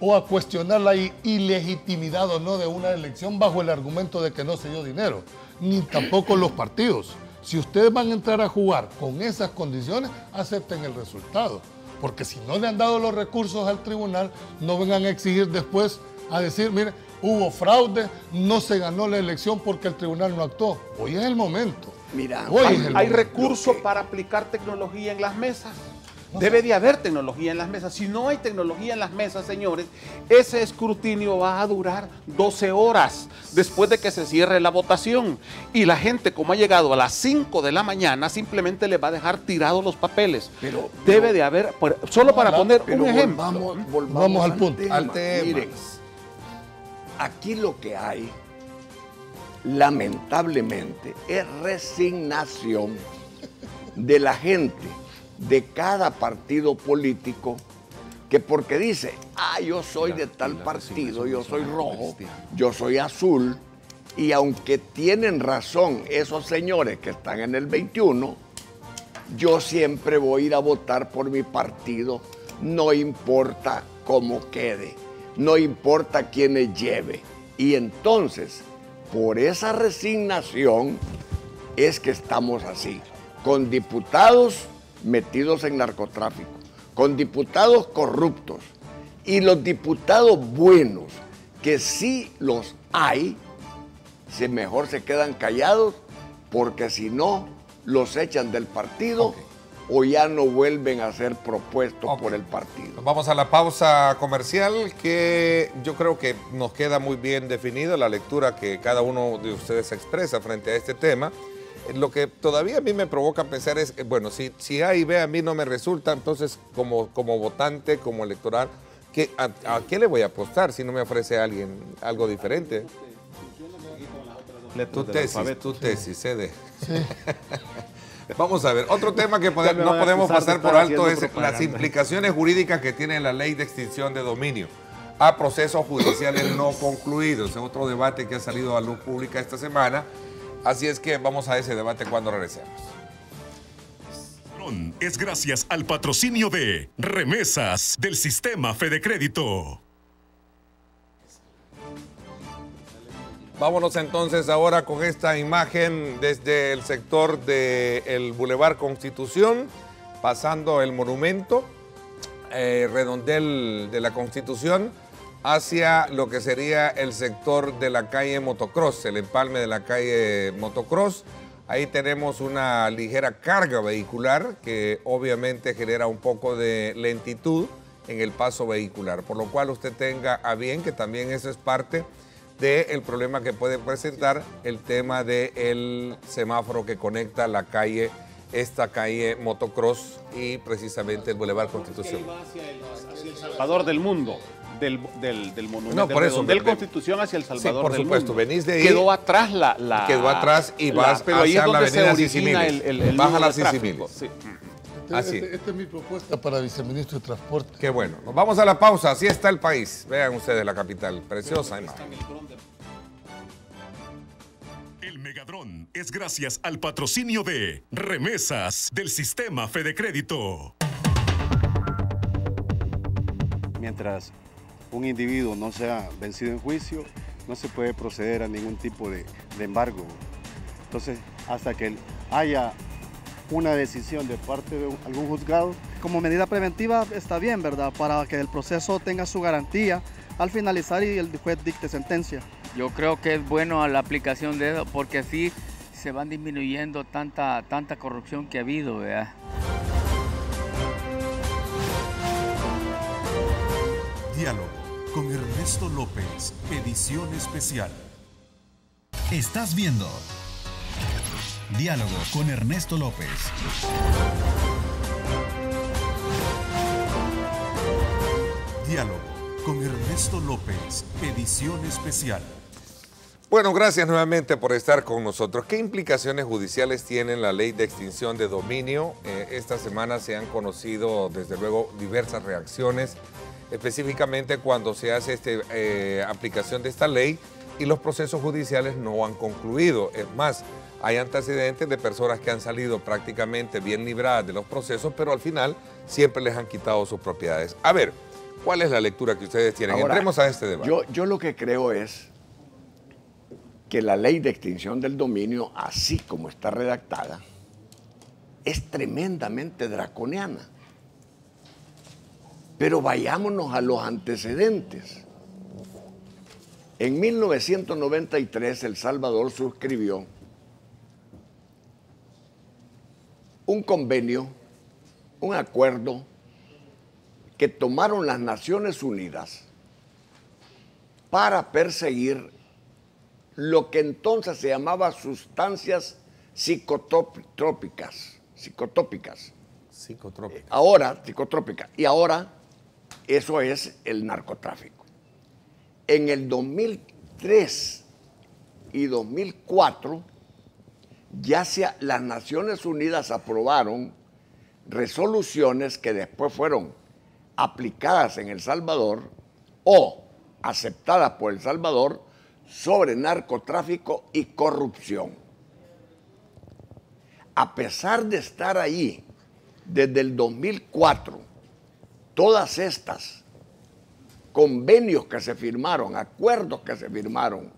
o a cuestionar la ilegitimidad o no de una elección bajo el argumento de que no se dio dinero, ni tampoco los partidos. Si ustedes van a entrar a jugar con esas condiciones, acepten el resultado. Porque si no le han dado los recursos al tribunal, no vengan a exigir después a decir, mire, hubo fraude, no se ganó la elección porque el tribunal no actuó. Hoy es el momento. Mira, ¿hay recursos para aplicar tecnología en las mesas? Debe de haber tecnología en las mesas. Si no hay tecnología en las mesas, señores, ese escrutinio va a durar 12 horas después de que se cierre la votación. Y la gente, como ha llegado a las 5 de la mañana, simplemente le va a dejar tirados los papeles. Debe de haber, solo para poner un ejemplo. Volvamos al punto. Miren, aquí lo que hay, lamentablemente, es resignación de la gente de cada partido político, que porque dice, yo soy de tal partido, yo soy rojo, yo soy azul, y aunque tienen razón esos señores que están en el 21, yo siempre voy a ir a votar por mi partido, no importa cómo quede, no importa quiénes lleve. Y entonces, por esa resignación es que estamos así, con diputados metidos en narcotráfico, con diputados corruptos, y los diputados buenos, que sí los hay, mejor se quedan callados, porque si no, los echan del partido o ya no vuelven a ser propuestos por el partido. Vamos a la pausa comercial, que yo creo que nos queda muy bien definido la lectura que cada uno de ustedes expresa frente a este tema. Lo que todavía a mí me provoca pensar es, bueno, si A y B a mí no me resulta, entonces como votante, como electoral, ¿a qué le voy a apostar si no me ofrece alguien algo diferente? Tu tesis, cede. Sí. Vamos a ver, otro tema que no podemos pasar por alto es las implicaciones jurídicas que tiene la ley de extinción de dominio a procesos judiciales no concluidos. Es otro debate que ha salido a luz pública esta semana. Así es que vamos a ese debate cuando regresemos. Es gracias al patrocinio de Remesas del Sistema Fede Crédito. Vámonos entonces ahora con esta imagen desde el sector del Boulevard Constitución, pasando el monumento, redondel de la Constitución, hacia lo que sería el sector de la calle Motocross, el empalme de la calle Motocross. Ahí tenemos una ligera carga vehicular que obviamente genera un poco de lentitud en el paso vehicular, por lo cual usted tenga a bien que también eso es parte del problema que puede presentar el tema del semáforo que conecta la calle, esta calle Motocross y precisamente el Boulevard Constitución. Hacia el Salvador del mundo. Del monumento, no, por eso, del Constitución hacia El Salvador, por supuesto, del mundo. Venís de ahí, quedó atrás quedó atrás y vas hacia la avenida Sisimiles, baja la Sisimiles. Sí. Esta es mi propuesta para viceministro de Transporte. Qué bueno. Nos vamos a la pausa. Así está el país. Vean ustedes la capital, preciosa. Megadrón es gracias al patrocinio de Remesas del Sistema Fedecrédito. Mientras un individuo no sea vencido en juicio, no se puede proceder a ningún tipo de embargo. Entonces, hasta que haya una decisión de parte de algún juzgado. Como medida preventiva está bien, ¿verdad? Para que el proceso tenga su garantía al finalizar y el juez dicte sentencia. Yo creo que es bueno la aplicación de eso porque así se van disminuyendo tanta corrupción que ha habido, ¿verdad? Diálogo con Ernesto López, edición especial. Estás viendo Diálogo con Ernesto López. Diálogo con Ernesto López, edición especial. Bueno, gracias nuevamente por estar con nosotros. ¿Qué implicaciones judiciales tiene la ley de extinción de dominio? Esta semana se han conocido, desde luego, diversas reacciones, específicamente cuando se hace aplicación de esta ley y los procesos judiciales no han concluido. Es más, hay antecedentes de personas que han salido prácticamente bien libradas de los procesos, pero al final siempre les han quitado sus propiedades. A ver, ¿cuál es la lectura que ustedes tienen? Ahora, entremos a este debate. Yo lo que creo es que la ley de extinción del dominio, así como está redactada, es tremendamente draconiana. Pero vayámonos a los antecedentes. En 1993, El Salvador suscribió un convenio, un acuerdo que tomaron las Naciones Unidas para perseguir lo que entonces se llamaba sustancias psicotrópicas. Ahora, psicotrópicas. Y ahora, eso es el narcotráfico. En el 2003 y 2004, las Naciones Unidas aprobaron resoluciones que después fueron aplicadas en El Salvador o aceptadas por El Salvador sobre narcotráfico y corrupción. A pesar de estar ahí desde el 2004, todas estas convenios que se firmaron, acuerdos que se firmaron,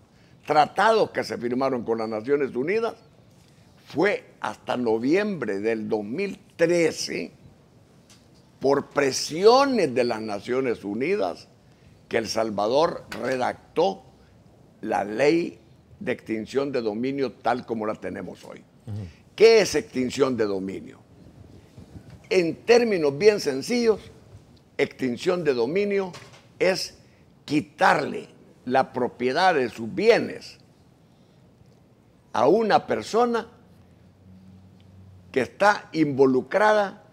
tratados que se firmaron con las Naciones Unidas, fue hasta noviembre del 2013, por presiones de las Naciones Unidas, que El Salvador redactó la ley de extinción de dominio tal como la tenemos hoy. ¿Qué es extinción de dominio? En términos bien sencillos, extinción de dominio es quitarle la propiedad de sus bienes a una persona que está involucrada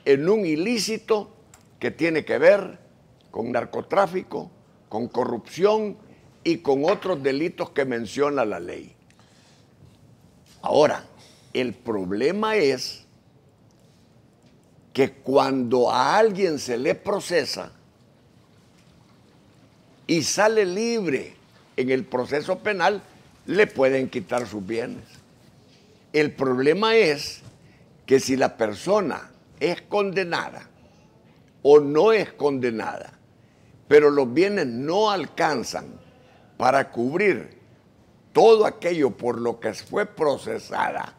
en un ilícito que tiene que ver con narcotráfico, con corrupción y con otros delitos que menciona la ley. Ahora, el problema es que cuando a alguien se le procesa y sale libre en el proceso penal, le pueden quitar sus bienes. El problema es que si la persona es condenada o no es condenada, pero los bienes no alcanzan para cubrir todo aquello por lo que fue procesada,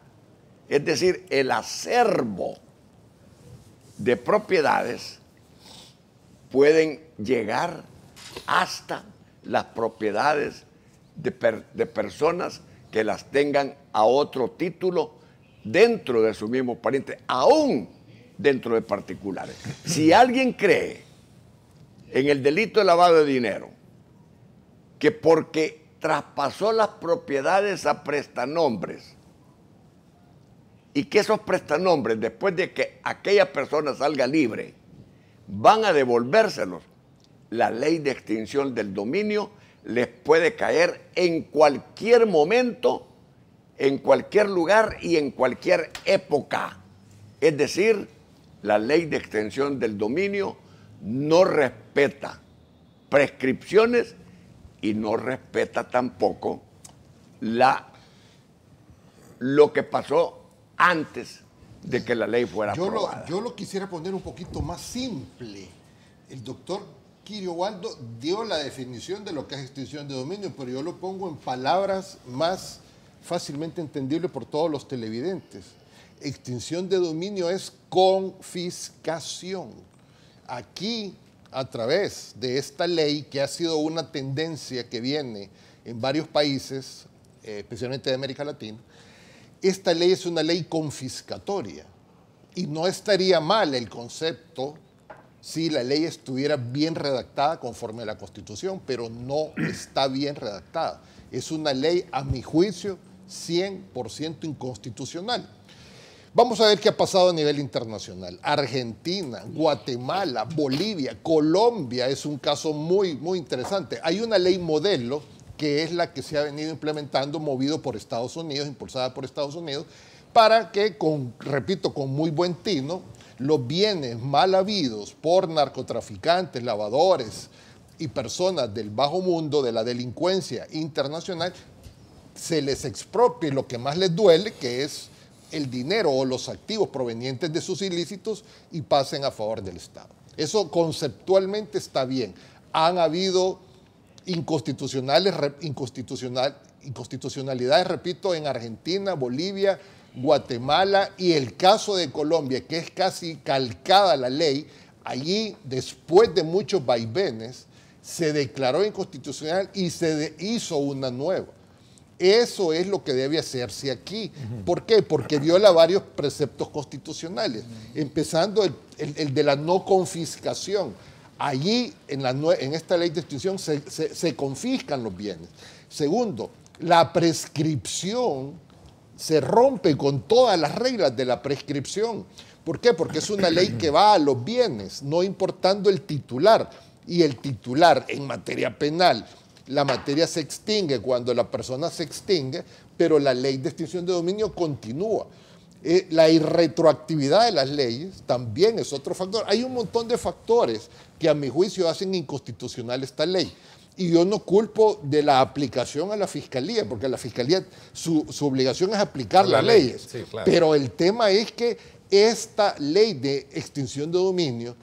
es decir, el acervo de propiedades, pueden llegar hasta las propiedades de personas que las tengan a otro título dentro de su mismo pariente, aún dentro de particulares. Si alguien cree en el delito de lavado de dinero, que porque traspasó las propiedades a prestanombres y que esos prestanombres, después de que aquella persona salga libre, van a devolvérselos, la ley de extinción del dominio les puede caer en cualquier momento, en cualquier lugar y en cualquier época. Es decir, la ley de extinción del dominio no respeta prescripciones y no respeta tampoco la lo que pasó antes de que la ley fuera aprobada. Yo lo quisiera poner un poquito más simple. El doctor Kirio Waldo dio la definición de lo que es extinción de dominio, pero yo lo pongo en palabras más fácilmente entendibles por todos los televidentes. Extinción de dominio es confiscación. Aquí, a través de esta ley, que ha sido una tendencia que viene en varios países, especialmente de América Latina, esta ley es una ley confiscatoria. Y no estaría mal el concepto si la ley estuviera bien redactada conforme a la Constitución, pero no está bien redactada. Es una ley, a mi juicio, 100% inconstitucional. Vamos a ver qué ha pasado a nivel internacional. Argentina, Guatemala, Bolivia, Colombia es un caso muy, muy interesante. Hay una ley modelo que es la que se ha venido implementando, movido por Estados Unidos, impulsada por Estados Unidos, para que, repito, con muy buen tino, los bienes mal habidos por narcotraficantes, lavadores y personas del bajo mundo, de la delincuencia internacional, se les expropie lo que más les duele, que es el dinero o los activos provenientes de sus ilícitos, y pasen a favor del Estado. Eso conceptualmente está bien. Han habido inconstitucionalidades, repito, en Argentina, Bolivia, Guatemala y el caso de Colombia, que es casi calcada la ley. Allí, después de muchos vaivenes, se declaró inconstitucional y se hizo una nueva. Eso es lo que debe hacerse aquí. ¿Por qué? Porque viola varios preceptos constitucionales, empezando el de la no confiscación. Allí, en esta ley de extinción, se confiscan los bienes. Segundo, la prescripción se rompe con todas las reglas de la prescripción. ¿Por qué? Porque es una ley que va a los bienes, no importando el titular. Y el titular en materia penal, la materia se extingue cuando la persona se extingue, pero la ley de extinción de dominio continúa. La irretroactividad de las leyes también es otro factor. Hay un montón de factores que a mi juicio hacen inconstitucional esta ley. Y yo no culpo de la aplicación a la Fiscalía, porque la Fiscalía, su obligación es aplicar las leyes. Sí, claro. Pero el tema es que esta ley de extinción de dominio,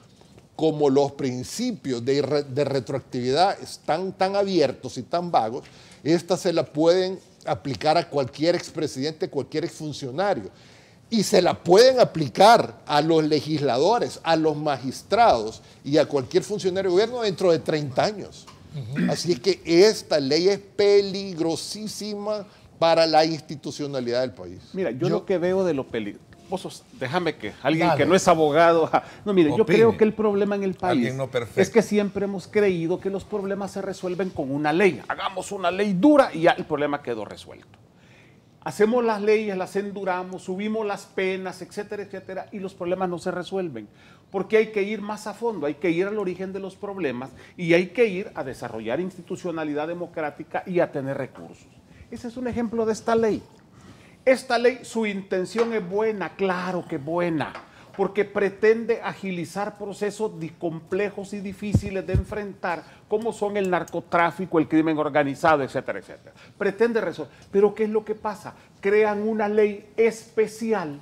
como los principios de retroactividad están tan abiertos y tan vagos, esta se la pueden aplicar a cualquier expresidente, cualquier exfuncionario. Y se la pueden aplicar a los legisladores, a los magistrados y a cualquier funcionario de gobierno dentro de 30 años. Así es que esta ley es peligrosísima para la institucionalidad del país. Mira, yo lo que veo de lo peligroso, déjame que alguien que no es abogado, no, mire, yo creo que el problema en el país es que siempre hemos creído que los problemas se resuelven con una ley. Hagamos una ley dura y ya el problema quedó resuelto. Hacemos las leyes, las enduramos, subimos las penas, etcétera, etcétera, y los problemas no se resuelven. Porque hay que ir más a fondo, hay que ir al origen de los problemas y hay que ir a desarrollar institucionalidad democrática y a tener recursos. Ese es un ejemplo de esta ley. Esta ley, su intención es buena, claro que buena, porque pretende agilizar procesos complejos y difíciles de enfrentar, como son el narcotráfico, el crimen organizado, etcétera, etcétera. Pretende resolver. Pero ¿qué es lo que pasa? Crean una ley especial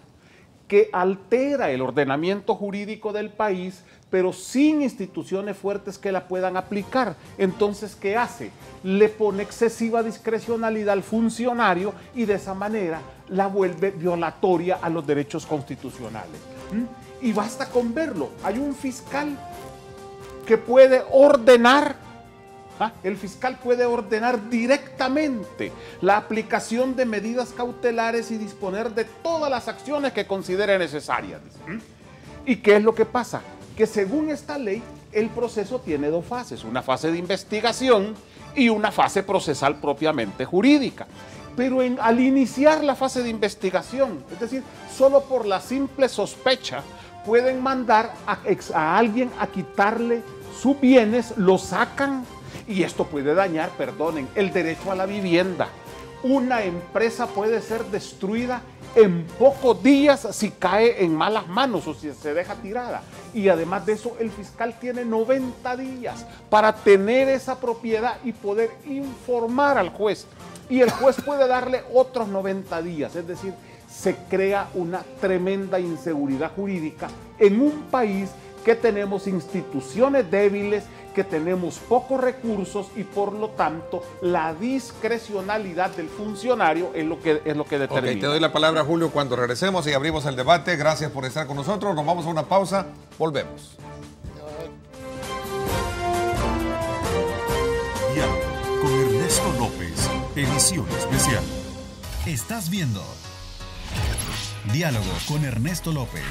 que altera el ordenamiento jurídico del país, pero sin instituciones fuertes que la puedan aplicar. Entonces, ¿qué hace? Le pone excesiva discrecionalidad al funcionario y de esa manera la vuelve violatoria a los derechos constitucionales. Y basta con verlo. Hay un fiscal que puede ordenar, el fiscal puede ordenar directamente la aplicación de medidas cautelares y disponer de todas las acciones que considere necesarias. ¿Y qué es lo que pasa? Que según esta ley, el proceso tiene dos fases, una fase de investigación y una fase procesal propiamente jurídica. Pero al iniciar la fase de investigación, es decir, solo por la simple sospecha, pueden mandar a alguien a quitarle sus bienes, lo sacan, y esto puede dañar, perdonen, el derecho a la vivienda. Una empresa puede ser destruida en pocos días si cae en malas manos o si se deja tirada. Y además de eso, el fiscal tiene 90 días para tener esa propiedad y poder informar al juez. Y el juez puede darle otros 90 días. Es decir, se crea una tremenda inseguridad jurídica en un país que tenemos instituciones débiles, que tenemos pocos recursos y por lo tanto la discrecionalidad del funcionario es lo que determina. Ok, te doy la palabra, Julio, cuando regresemos y abrimos el debate. Gracias por estar con nosotros. Nos vamos a una pausa. Volvemos. Diálogo con Ernesto López, edición especial. Estás viendo Diálogo con Ernesto López.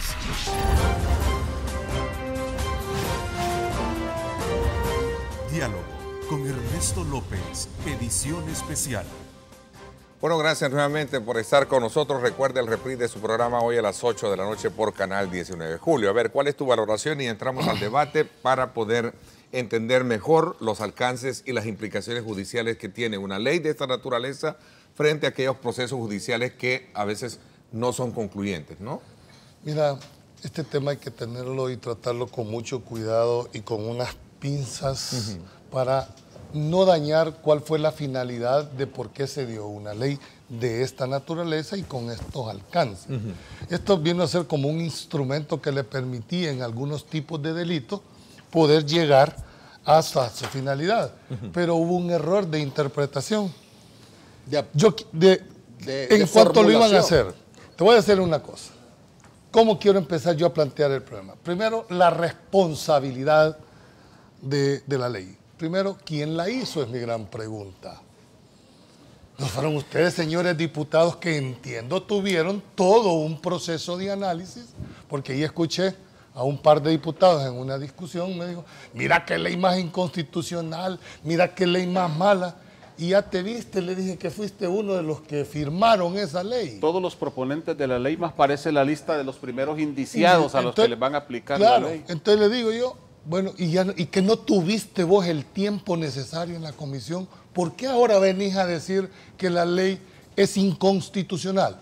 Diálogo con Ernesto López, edición especial. Bueno, gracias nuevamente por estar con nosotros. Recuerde el reprise de su programa hoy a las 8 de la noche por Canal 19. Julio, a ver, ¿cuál es tu valoración? Y entramos al debate para poder entender mejor los alcances y las implicaciones judiciales que tiene una ley de esta naturaleza frente a aquellos procesos judiciales que a veces no son concluyentes, ¿no? Mira, este tema hay que tenerlo y tratarlo con mucho cuidado y con unas pinzas para no dañar cuál fue la finalidad de por qué se dio una ley de esta naturaleza y con estos alcances. Esto vino a ser como un instrumento que le permitía en algunos tipos de delitos poder llegar hasta su finalidad, pero hubo un error de interpretación. En cuanto lo iban a hacer, te voy a hacer una cosa. ¿Cómo quiero empezar yo a plantear el problema? Primero, la responsabilidad de la ley. Primero, ¿quién la hizo? Es mi gran pregunta. ¿No fueron ustedes, señores diputados, que entiendo tuvieron todo un proceso de análisis? Porque ahí escuché a un par de diputados en una discusión, me dijo, mira qué ley más inconstitucional, mira qué ley más mala. Y ya te viste, le dije que fuiste uno de los que firmaron esa ley. Todos los proponentes de la ley más parece la lista de los primeros indiciados a los que les van a aplicar la ley. Entonces le digo yo, bueno, y que no tuviste vos el tiempo necesario en la comisión, ¿por qué ahora venís a decir que la ley es inconstitucional?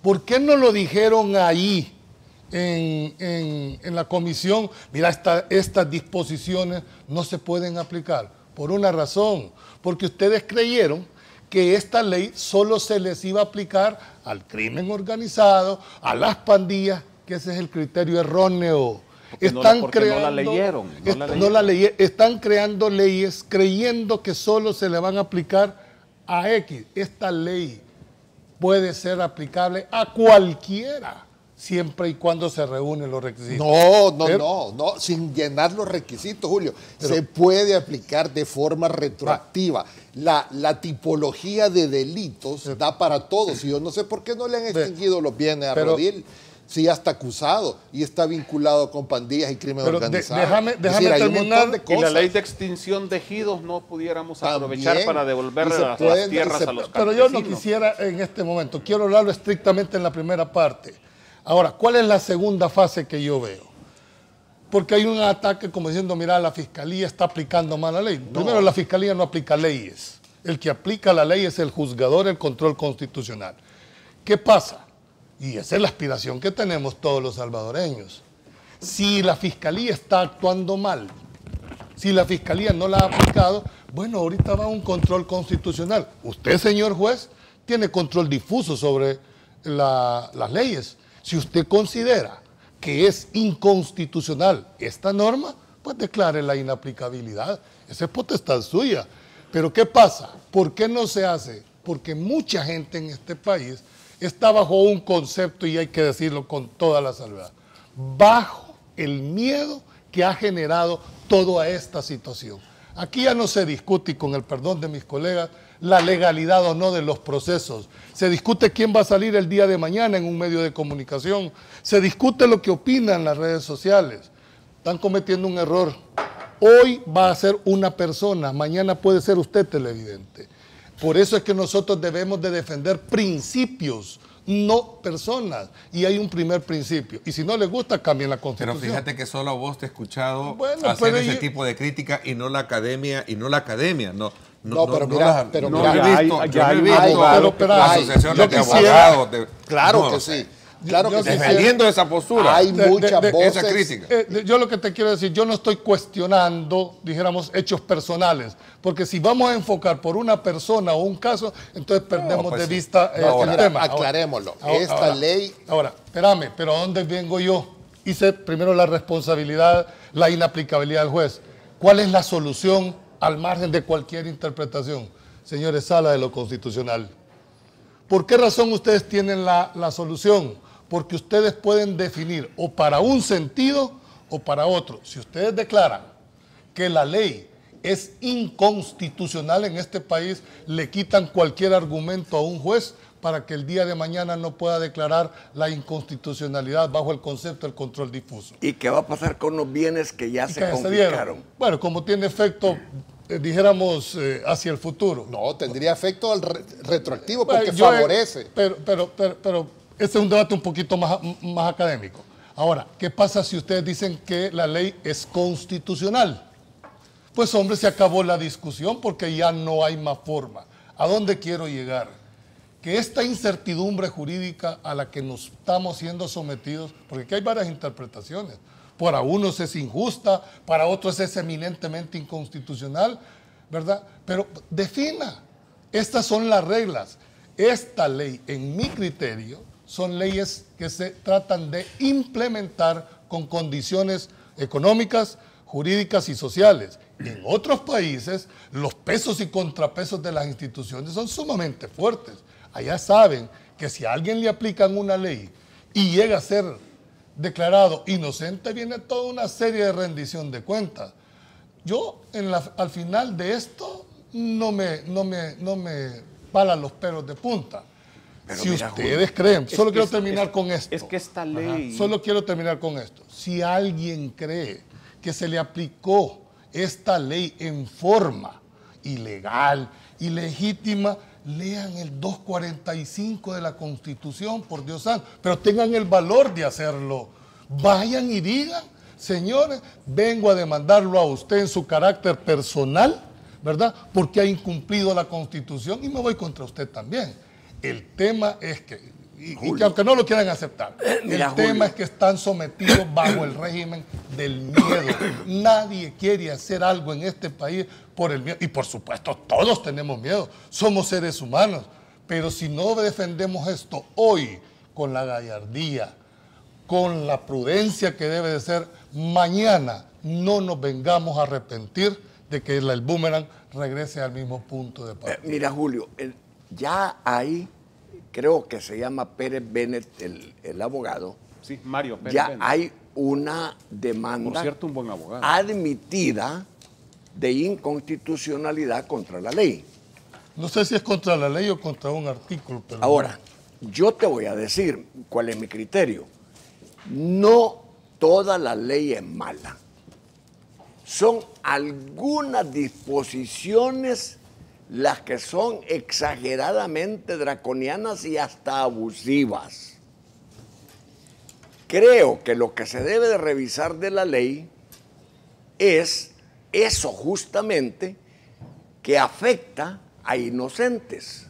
¿Por qué no lo dijeron ahí en la comisión? Mira, estas disposiciones no se pueden aplicar. Por una razón, porque ustedes creyeron que esta ley solo se les iba a aplicar al crimen organizado, a las pandillas, que ese es el criterio erróneo. Están creando leyes creyendo que solo se le van a aplicar a X. Esta ley puede ser aplicable a cualquiera, siempre y cuando se reúnen los requisitos. No, sin llenar los requisitos, Julio. Se puede aplicar de forma retroactiva. La tipología de delitos da para todos. Y yo no sé por qué no le han extinguido los bienes a Rodil. Sí, ya está acusado y está vinculado con pandillas y crimen organizado. Déjame terminar. Y la ley de extinción de ejidos no pudiéramos aprovechar para devolverle las tierras a los campesinos. Pero yo no quisiera en este momento, quiero hablarlo estrictamente en la primera parte. Ahora, ¿cuál es la segunda fase que yo veo? Porque hay un ataque como diciendo, mira, la Fiscalía está aplicando mal la ley. Primero, la Fiscalía no aplica leyes. El que aplica la ley es el juzgador, el control constitucional. ¿Qué pasa? Y esa es la aspiración que tenemos todos los salvadoreños. Si la Fiscalía está actuando mal, si la Fiscalía no la ha aplicado, bueno, ahorita va un control constitucional. Usted, señor juez, tiene control difuso sobre las leyes. Si usted considera que es inconstitucional esta norma, pues declare la inaplicabilidad. Esa es potestad suya. Pero ¿qué pasa? ¿Por qué no se hace? Porque mucha gente en este país está bajo un concepto, y hay que decirlo con toda la salvedad, bajo el miedo que ha generado toda esta situación. Aquí ya no se discute, y con el perdón de mis colegas, la legalidad o no de los procesos. Se discute quién va a salir el día de mañana en un medio de comunicación. Se discute lo que opinan las redes sociales. Están cometiendo un error. Hoy va a ser una persona, mañana puede ser usted televidente. Por eso es que nosotros debemos de defender principios, no personas. Y hay un primer principio. Y si no les gusta, cambien la Constitución. Pero fíjate que solo vos te he escuchado hacer ese tipo de crítica y no la academia, no. No, pero mira, pero no mira, he visto, ya hay abogados, asociaciones de abogados. Claro no que lo sé. sí. Claro que sí. Defendiendo esa postura. Hay muchas voces. Esa crítica. Yo lo que te quiero decir, yo no estoy cuestionando, dijéramos, hechos personales, porque si vamos a enfocar por una persona o un caso, entonces perdemos de vista el tema. Aclarémoslo. Esta ley... Ahora, espérame, pero ¿a dónde vengo yo? Hice primero la responsabilidad, la inaplicabilidad del juez. ¿Cuál es la solución al margen de cualquier interpretación? Señores, sala de lo constitucional. ¿Por qué razón ustedes tienen la solución? Porque ustedes pueden definir o para un sentido o para otro. Si ustedes declaran que la ley es inconstitucional en este país, le quitan cualquier argumento a un juez para que el día de mañana no pueda declarar la inconstitucionalidad bajo el concepto del control difuso. ¿Y qué va a pasar con los bienes que ya se confiscaron? Bueno, como tiene efecto, dijéramos, hacia el futuro. No, tendría efecto retroactivo porque favorece. Pero este es un debate un poquito más académico. Ahora, ¿qué pasa si ustedes dicen que la ley es constitucional? Pues hombre, se acabó la discusión porque ya no hay más forma. ¿A dónde quiero llegar? Que esta incertidumbre jurídica a la que nos estamos siendo sometidos, porque aquí hay varias interpretaciones, para unos es injusta, para otros es eminentemente inconstitucional, ¿verdad? Pero defina, estas son las reglas. Esta ley, en mi criterio, son leyes que se tratan de implementar con condiciones económicas, jurídicas y sociales. En otros países, los pesos y contrapesos de las instituciones son sumamente fuertes. Allá saben que si a alguien le aplican una ley y llega a ser declarado inocente, viene toda una serie de rendición de cuentas. Yo, al final de esto, no me palan los pelos de punta. Pero si ustedes creen, solo quiero terminar con esto. Es que esta ley... Solo quiero terminar con esto. Si alguien cree que se le aplicó esta ley en forma ilegal, ilegítima, lean el 245 de la Constitución, por Dios santo, pero tengan el valor de hacerlo. Vayan y digan, señores, vengo a demandarlo a usted en su carácter personal, ¿verdad? Porque ha incumplido la Constitución y me voy contra usted también. El tema es que, y que aunque no lo quieran aceptar, el tema es que están sometidos bajo el régimen del miedo. Nadie quiere hacer algo en este país por el miedo. Y por supuesto, todos tenemos miedo. Somos seres humanos. Pero si no defendemos esto hoy con la gallardía, con la prudencia que debe de ser, mañana no nos vengamos a arrepentir de que el boomerang regrese al mismo punto de partida. Mira, Julio, ya hay, creo que se llama Pérez Bennett, el abogado. Sí, Mario Pérez ya Bennett. Hay una demanda, por cierto, un buen abogado, admitida de inconstitucionalidad contra la ley. No sé si es contra la ley o contra un artículo. Pero ahora, yo te voy a decir cuál es mi criterio. No toda la ley es mala. Son algunas disposiciones las que son exageradamente draconianas y hasta abusivas. Creo que lo que se debe de revisar de la ley es eso justamente que afecta a inocentes.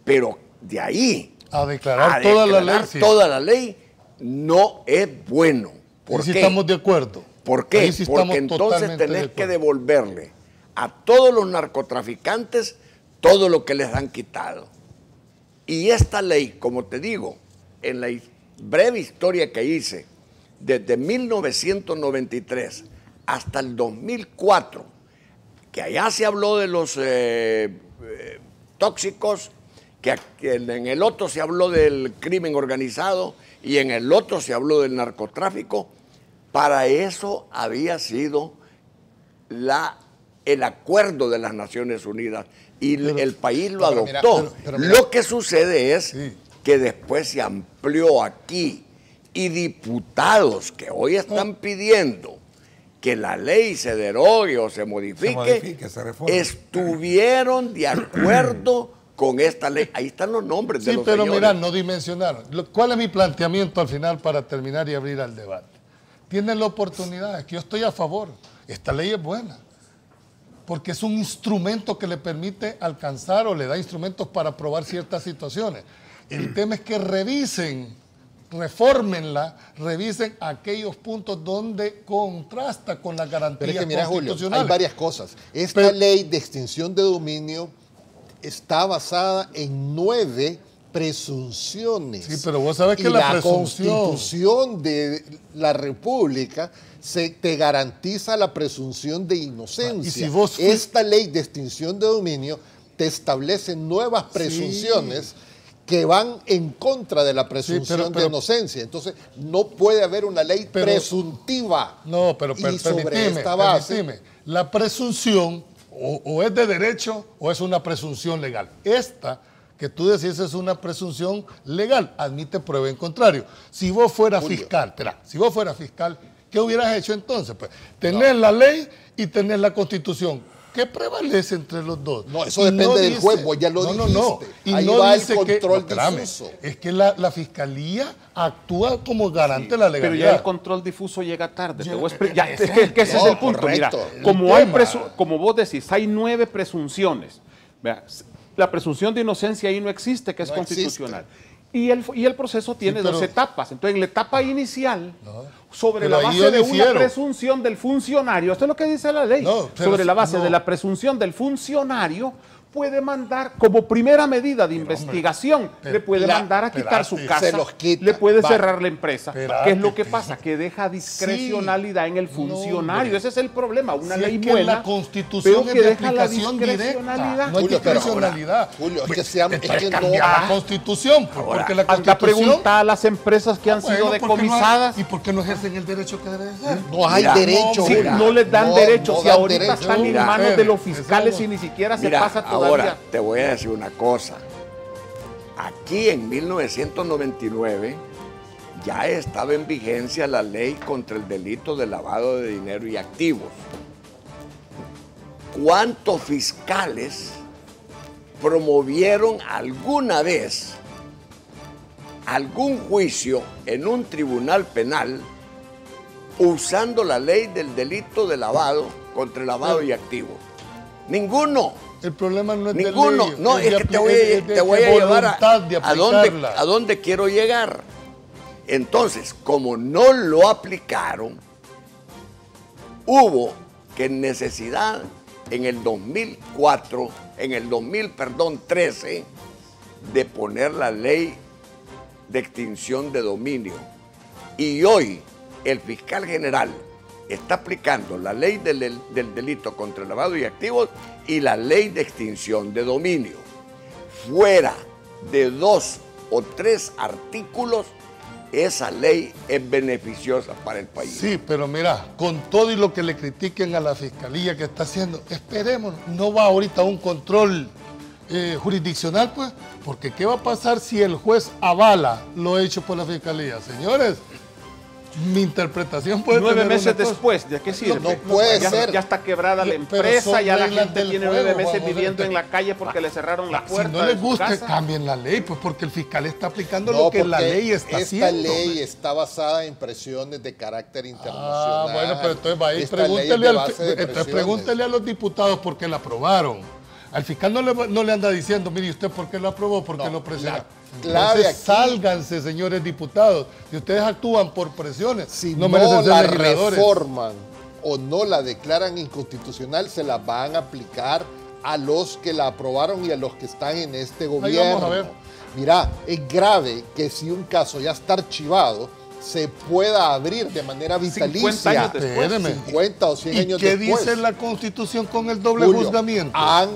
Pero de ahí a declarar toda la ley no es bueno. ¿Por qué? Estamos de acuerdo. ¿Por qué? Porque entonces tenés que devolverle a todos los narcotraficantes todo lo que les han quitado. Y esta ley, como te digo, en la breve historia que hice, desde 1993 hasta el 2004, que allá se habló de los tóxicos, que en el otro se habló del crimen organizado y en el otro se habló del narcotráfico. Para eso había sido el acuerdo de las Naciones Unidas y el país lo adoptó. Mira. Lo que sucede es que después se amplió aquí y diputados que hoy están pidiendo que la ley se derogue o se modifique, estuvieron de acuerdo con esta ley. Ahí están los nombres de los señores. Sí, pero mira, no dimensionaron. ¿Cuál es mi planteamiento al final para terminar y abrir al debate? Tienen la oportunidad, es que yo estoy a favor. Esta ley es buena. porque es un instrumento que le permite alcanzar o le da instrumentos para aprobar ciertas situaciones. El tema es que refórmenla, revisen aquellos puntos donde contrasta con las garantías Pero es que mira, Julio, constitucionales. hay varias cosas. Esta ley de extinción de dominio está basada en 9 presunciones. Sí, pero vos sabés que la Constitución de la República te garantiza la presunción de inocencia. Y si vos Esta ley de extinción de dominio te establece nuevas presunciones que van en contra de la presunción de inocencia. Entonces, no puede haber una ley presuntiva. No, pero y sobre esta base, la presunción o es de derecho o es una presunción legal. Esta que tú decís es una presunción legal, admite prueba en contrario. Si vos fueras fiscal, ¿qué hubieras hecho entonces? Pues tenés la ley y tenés la Constitución. ¿Qué prevalece entre los dos? No, eso depende del juez, vos ya lo dijiste. Y ahí no va dice el control que, difuso. Es que la Fiscalía actúa como garante de la legalidad. Pero ya el control difuso llega tarde. Te voy a explicar. Es que ese No, es el punto. correcto. Mira, como vos decís, hay 9 presunciones. Vea, la presunción de inocencia ahí no existe, que es constitucional. Y el proceso tiene 2 etapas. Entonces, en la etapa inicial, sobre la base de una presunción del funcionario, esto es lo que dice la ley, sobre la base de la presunción del funcionario, puede mandar, como primera medida de investigación, le puede mandar a quitar su casa, le puede cerrar la empresa. ¿Qué es lo que pasa? Que deja discrecionalidad en el funcionario. Ese es el problema. Una ley buena, la Constitución pero que deja la discrecionalidad. No hay discrecionalidad. Julio, es que la Constitución. Porque la Anda a preguntar a las empresas que han sido decomisadas. ¿Y por qué no ejercen el derecho que debe ser? No hay derecho. Si no les dan derecho, si ahorita están en manos de los fiscales y ni siquiera se pasa todavía. Ahora, te voy a decir una cosa. Aquí en 1999 ya estaba en vigencia la ley contra el delito de lavado de dinero y activos. ¿Cuántos fiscales promovieron alguna vez algún juicio en un tribunal penal usando la ley del delito de lavado contra el lavado y activos? Ninguno. El problema no es ninguno. De ley, no, es que te voy a llevar a dónde quiero llegar. Entonces, como no lo aplicaron, hubo que necesidad en el 2013, de poner la ley de extinción de dominio. Y hoy el fiscal general está aplicando la ley del delito contra el lavado y activos y la ley de extinción de dominio. Fuera de 2 o 3 artículos, esa ley es beneficiosa para el país. Sí, pero mira, con todo y lo que le critiquen a la Fiscalía que está haciendo, esperemos, no va ahorita a un control jurisdiccional, pues, porque ¿qué va a pasar si el juez avala lo hecho por la Fiscalía? Señores, mi interpretación puede 9 tener meses una después, ¿de qué sirve? No puede ser. Ya está quebrada la empresa, ya la gente tiene 9 meses viviendo en la calle porque le cerraron la puerta. Si no les gusta, cambien la ley, pues porque el fiscal está aplicando lo que la ley está haciendo. Esta ley está basada en presiones de carácter internacional. Bueno, pero entonces va y pregúntele a los diputados por qué la aprobaron. Al fiscal no le anda diciendo, mire, ¿usted por qué lo aprobó? ¿Por qué lo presiona? Entonces, sálganse, señores diputados. Si ustedes actúan por presiones, si no merecen ser la legisladores. reforman o no la declaran inconstitucional, se la van a aplicar a los que la aprobaron y a los que están en este gobierno. Vamos a ver. Mira, es grave que si un caso ya está archivado, se pueda abrir de manera vitalicia. 50 años después. 50 o 100 años después. ¿Y qué después. dice la Constitución con el doble juzgamiento? Han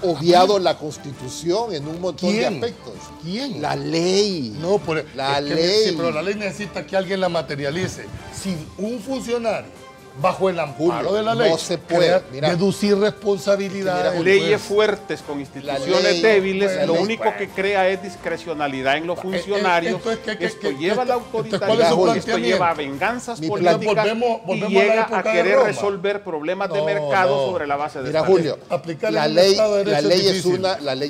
obviado la Constitución en un montón de aspectos. ¿Quién? La ley. No, la ley. Sí, pero la ley necesita que alguien la materialice. Si un funcionario, bajo el amparo de la ley, no se puede deducir responsabilidades. Leyes fuertes con instituciones débiles, lo único que crea es discrecionalidad en los funcionarios. Esto lleva a la autoritarismo, esto lleva a venganzas políticas y llega a querer resolver problemas de mercado sobre la base de Julio, la ley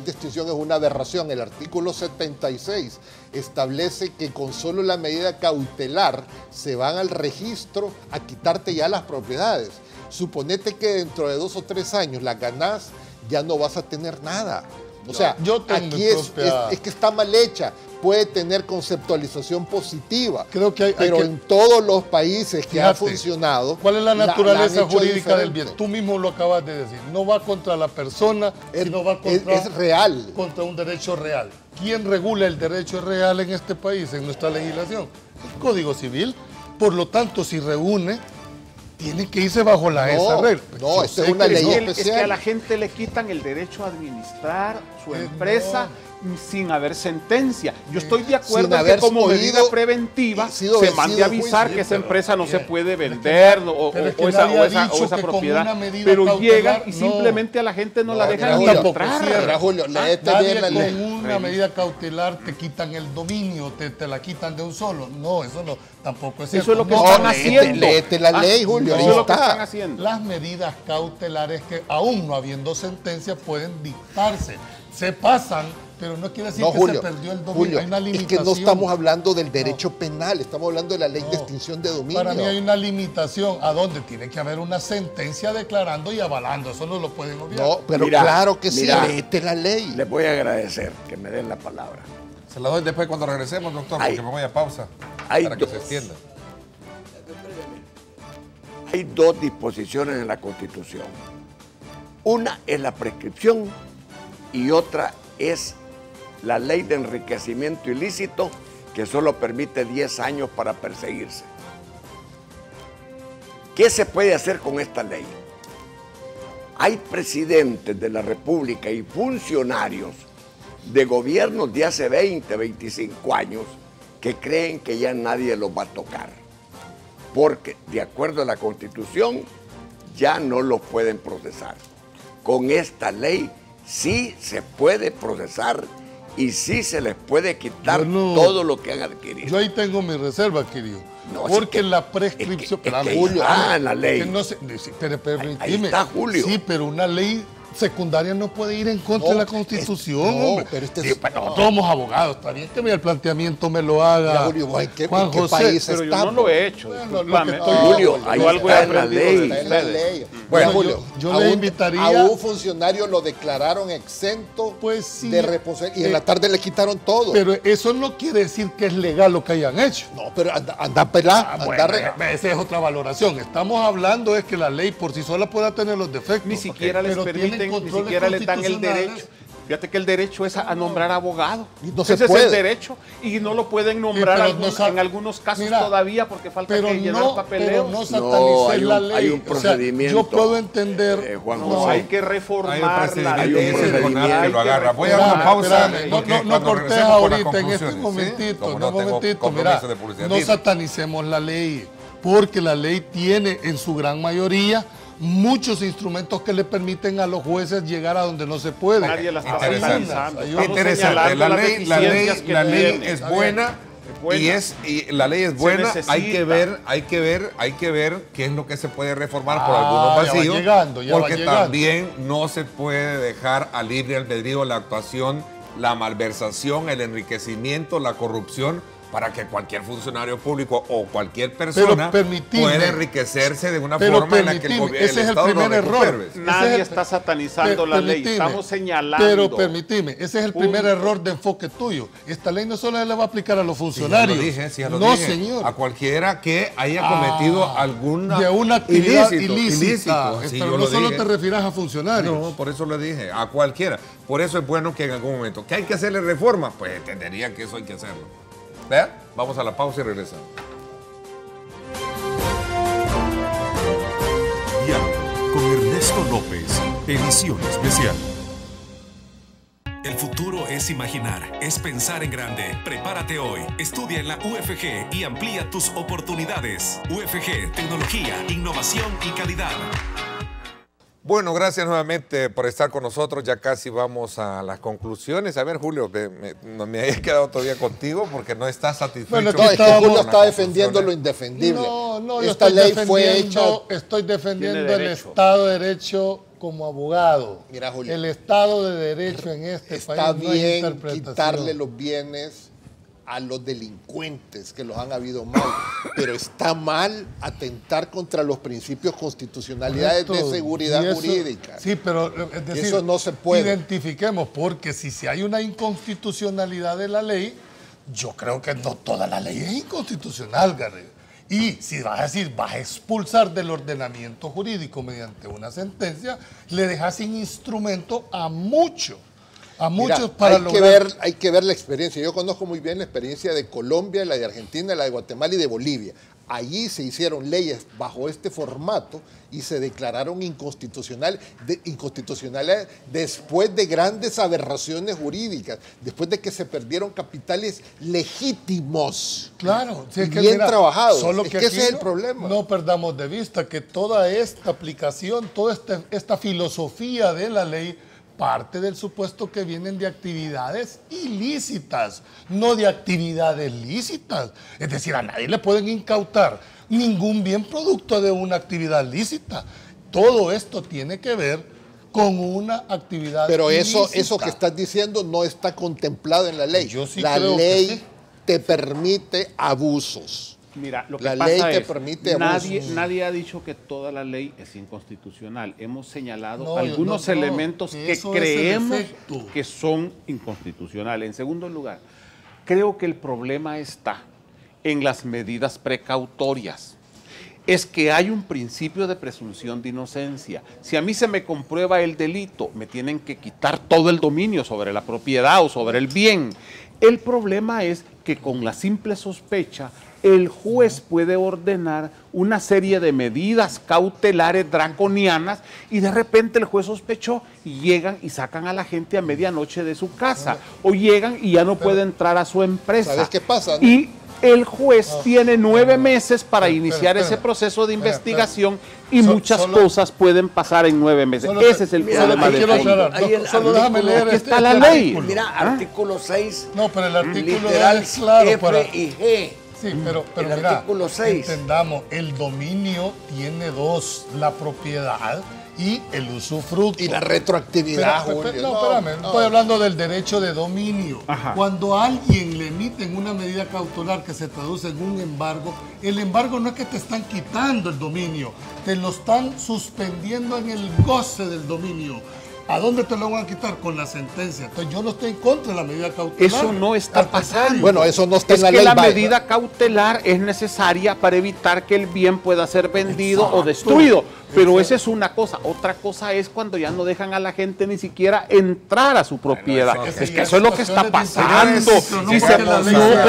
de extinción es una aberración. El artículo 76 establece que con solo la medida cautelar se van al registro a quitarte ya las propiedades. Suponete que dentro de 2 o 3 años las ganás, ya no vas a tener nada. O sea, yo tengo aquí es que está mal hecha. Puede tener conceptualización positiva. Creo que pero en todos los países que ha funcionado. ¿Cuál es la naturaleza jurídica diferente. del bien? Tú mismo lo acabas de decir. No va contra la persona, sino va contra, es real. Contra un derecho real. ¿Quién regula el derecho real en este país, en nuestra legislación? El Código Civil. Por lo tanto, si reúne, tiene que irse bajo esa regla. No, esta es una ley especial. Es que a la gente le quitan el derecho a administrar su empresa sin haber sentencia. Yo estoy de acuerdo en que como medida preventiva se mande a avisar que esa empresa no se puede vender o esa propiedad. Pero llegan y simplemente a la gente no la dejan ni entrar. Julio, con una medida cautelar te quitan el dominio, te la quitan de un solo. No, eso no, tampoco es cierto. Eso es lo que están haciendo. Léete la ley, Julio. Eso es lo que están haciendo. Las medidas cautelares que aún no habiendo sentencia pueden dictarse. Se pasan, pero no quiere decir que se perdió el dominio. Julio, hay una limitación. Es que no estamos hablando del derecho penal, estamos hablando de la ley de extinción de dominio. Para mí hay una limitación a donde tiene que haber una sentencia declarando y avalando. Eso no lo pueden obviar. No, pero claro que sí, léete la ley. Les voy a agradecer que me den la palabra. Se la doy después cuando regresemos, doctor, porque me voy a pausa para que se extienda. Hay 2 disposiciones en la Constitución. Una es la prescripción y otra es la ley de enriquecimiento ilícito, que solo permite 10 años para perseguirse. ¿Qué se puede hacer con esta ley? Hay presidentes de la República y funcionarios de gobiernos de hace 20, 25 años que creen que ya nadie los va a tocar, porque de acuerdo a la Constitución ya no los pueden procesar. Con esta ley sí se puede procesar y sí se les puede quitar todo lo que han adquirido. Yo ahí tengo mi reserva, querido. No, porque la prescripción... Julio, en la ley. Ahí está, Julio. Sí, pero una ley secundaria no puede ir en contra de la Constitución, hombre. Pero somos abogados, está bien que el planteamiento me lo haga Julio, Juan José. País pero yo no lo he hecho. Julio, ahí está en la ley. Bueno, Julio, yo le invitaría... A un funcionario lo declararon exento de responsabilidad y en la tarde le quitaron todo. Pero eso no quiere decir que es legal lo que hayan hecho. No, pero anda pelá. Esa es otra valoración. Estamos hablando es que la ley por sí sola pueda tener los defectos. Ni siquiera les permiten, ni siquiera les dan el derecho. Fíjate que el derecho es a nombrar abogado. Ese es el derecho. Y no lo pueden nombrar en algunos casos todavía porque falta que llenar papeleo. Pero no satanicen la ley. Hay un procedimiento. Yo puedo entender... Juan José. No, hay que reformar la ley. Hay un procedimiento que lo agarra. Voy a una pausa. No cortes ahorita en este momentito. Mira, no satanicemos la ley. Porque la ley tiene en su gran mayoría muchos instrumentos que le permiten a los jueces llegar a donde no se puede. Nadie la está satanizando. Interesante. La ley es buena. Y la ley es buena, hay que ver qué es lo que se puede reformar por algunos vacíos, porque también no se puede dejar a libre albedrío la actuación, la malversación, el enriquecimiento, la corrupción, para que cualquier funcionario público o cualquier persona pueda enriquecerse de una forma en la que el Estado no recupere. Nadie está satanizando la ley, estamos señalando. Pero permitime, ese es el primer error de enfoque tuyo. Esta ley no solo le va a aplicar a los funcionarios. No, señor. A cualquiera que haya cometido alguna de una actividad ilícita. Pero no solo te refieras a funcionarios. No, por eso le dije, a cualquiera. Por eso es bueno que en algún momento, ¿que hay que hacerle reforma? Pues entendería que eso hay que hacerlo. ¿Vean? Vamos a la pausa y regresamos. Diálogo con Ernesto López, edición especial. El futuro es imaginar, es pensar en grande. Prepárate hoy. Estudia en la UFG y amplía tus oportunidades. UFG, tecnología, innovación y calidad. Bueno, gracias nuevamente por estar con nosotros. Ya casi vamos a las conclusiones. A ver, Julio, me había quedado todavía contigo porque no estás satisfecho. Bueno, es que Julio está defendiendo lo indefendible. No, esta ley fue hecha. Estoy defendiendo el Estado de Derecho como abogado. Mira, Julio, el Estado de Derecho en este país está bien quitarle los bienes a los delincuentes que los han habido mal, pero está mal atentar contra los principios constitucionalidades de seguridad jurídica. Sí, pero es decir, eso no se puede. Identifiquemos, porque si hay una inconstitucionalidad de la ley, yo creo que no toda la ley es inconstitucional, Garrido. Y si vas a decir, vas a expulsar del ordenamiento jurídico mediante una sentencia, le dejas sin instrumento a muchos. Mira, para lograr... hay que ver la experiencia. Yo conozco muy bien la experiencia de Colombia, la de Argentina, la de Guatemala y de Bolivia. Allí se hicieron leyes bajo este formato y se declararon inconstitucionales después de grandes aberraciones jurídicas, después de que se perdieron capitales legítimos. Claro, si es que bien trabajados. Solo que ese es el problema. No perdamos de vista que toda esta aplicación, toda esta filosofía de la ley parte del supuesto que vienen de actividades ilícitas, no de actividades lícitas. Es decir, a nadie le pueden incautar ningún bien producto de una actividad lícita. Todo esto tiene que ver con una actividad Pero ilícita. eso que estás diciendo no está contemplado en la ley. Yo sí la creo ley que sí. te permite abusos. Mira, lo que la pasa ley te es, permite nadie ha dicho que toda la ley es inconstitucional. Hemos señalado algunos elementos que creemos que son inconstitucionales. En segundo lugar, creo que el problema está en las medidas precautorias. Es que hay un principio de presunción de inocencia. Si a mí se me comprueba el delito, me tienen que quitar todo el dominio sobre la propiedad o sobre el bien. El problema es que con la simple sospecha, el juez puede ordenar una serie de medidas cautelares draconianas y de repente el juez sospechó y llegan y sacan a la gente a medianoche de su casa o llegan y ya no puede entrar a su empresa. ¿Sabes qué pasa? Y el juez tiene 9 meses para iniciar ese proceso de investigación y muchas cosas pueden pasar en 9 meses. Ese es el problema de fondo. Solo déjame leer. Aquí está la ley. Mira, artículo 6. No, pero el artículo literal es claro F y G. Sí, pero el mira, artículo 6. Entendamos, el dominio tiene dos, la propiedad y el usufructo. Y la retroactividad, Julio. No, espérame, estoy hablando del derecho de dominio. Ajá. Cuando a alguien le emiten una medida cautelar que se traduce en un embargo, el embargo no es que te están quitando el dominio, te lo están suspendiendo en el goce del dominio. ¿A dónde te lo van a quitar? Con la sentencia. Entonces yo no estoy en contra de la medida cautelar. Eso no está pasando. Bueno, eso no está en la ley. Es que la medida cautelar es necesaria para evitar que el bien pueda ser vendido o destruido. Pero esa es una cosa. Otra cosa es cuando ya no dejan a la gente ni siquiera entrar a su propiedad. Es que eso es lo que está pasando.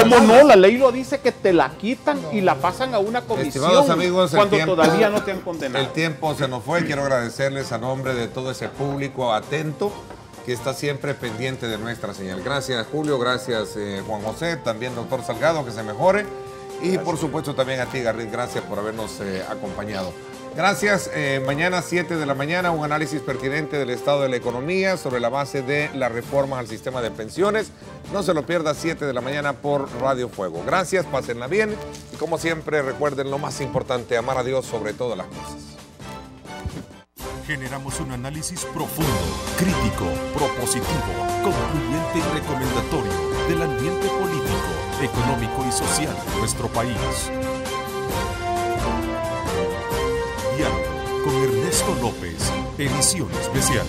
¿Cómo no? La ley lo dice que te la quitan y la pasan a una comisión. Estimados amigos, cuando todavía no te han condenado. El tiempo se nos fue. Quiero agradecerles a nombre de todo ese público atento que está siempre pendiente de nuestra señal. Gracias, Julio. Gracias, Juan José. También, doctor Salgado, que se mejore. Y por supuesto también a ti, Garrido. Gracias por habernos acompañado. Gracias. Mañana 7 de la mañana un análisis pertinente del estado de la economía sobre la base de las reformas al sistema de pensiones. No se lo pierda, 7 de la mañana por Radio Fuego. Gracias, pásenla bien y como siempre recuerden lo más importante, amar a Dios sobre todas las cosas. Generamos un análisis profundo, crítico, propositivo, concluyente y recomendatorio del ambiente político, económico y social de nuestro país. Diálogo con Ernesto López, edición especial.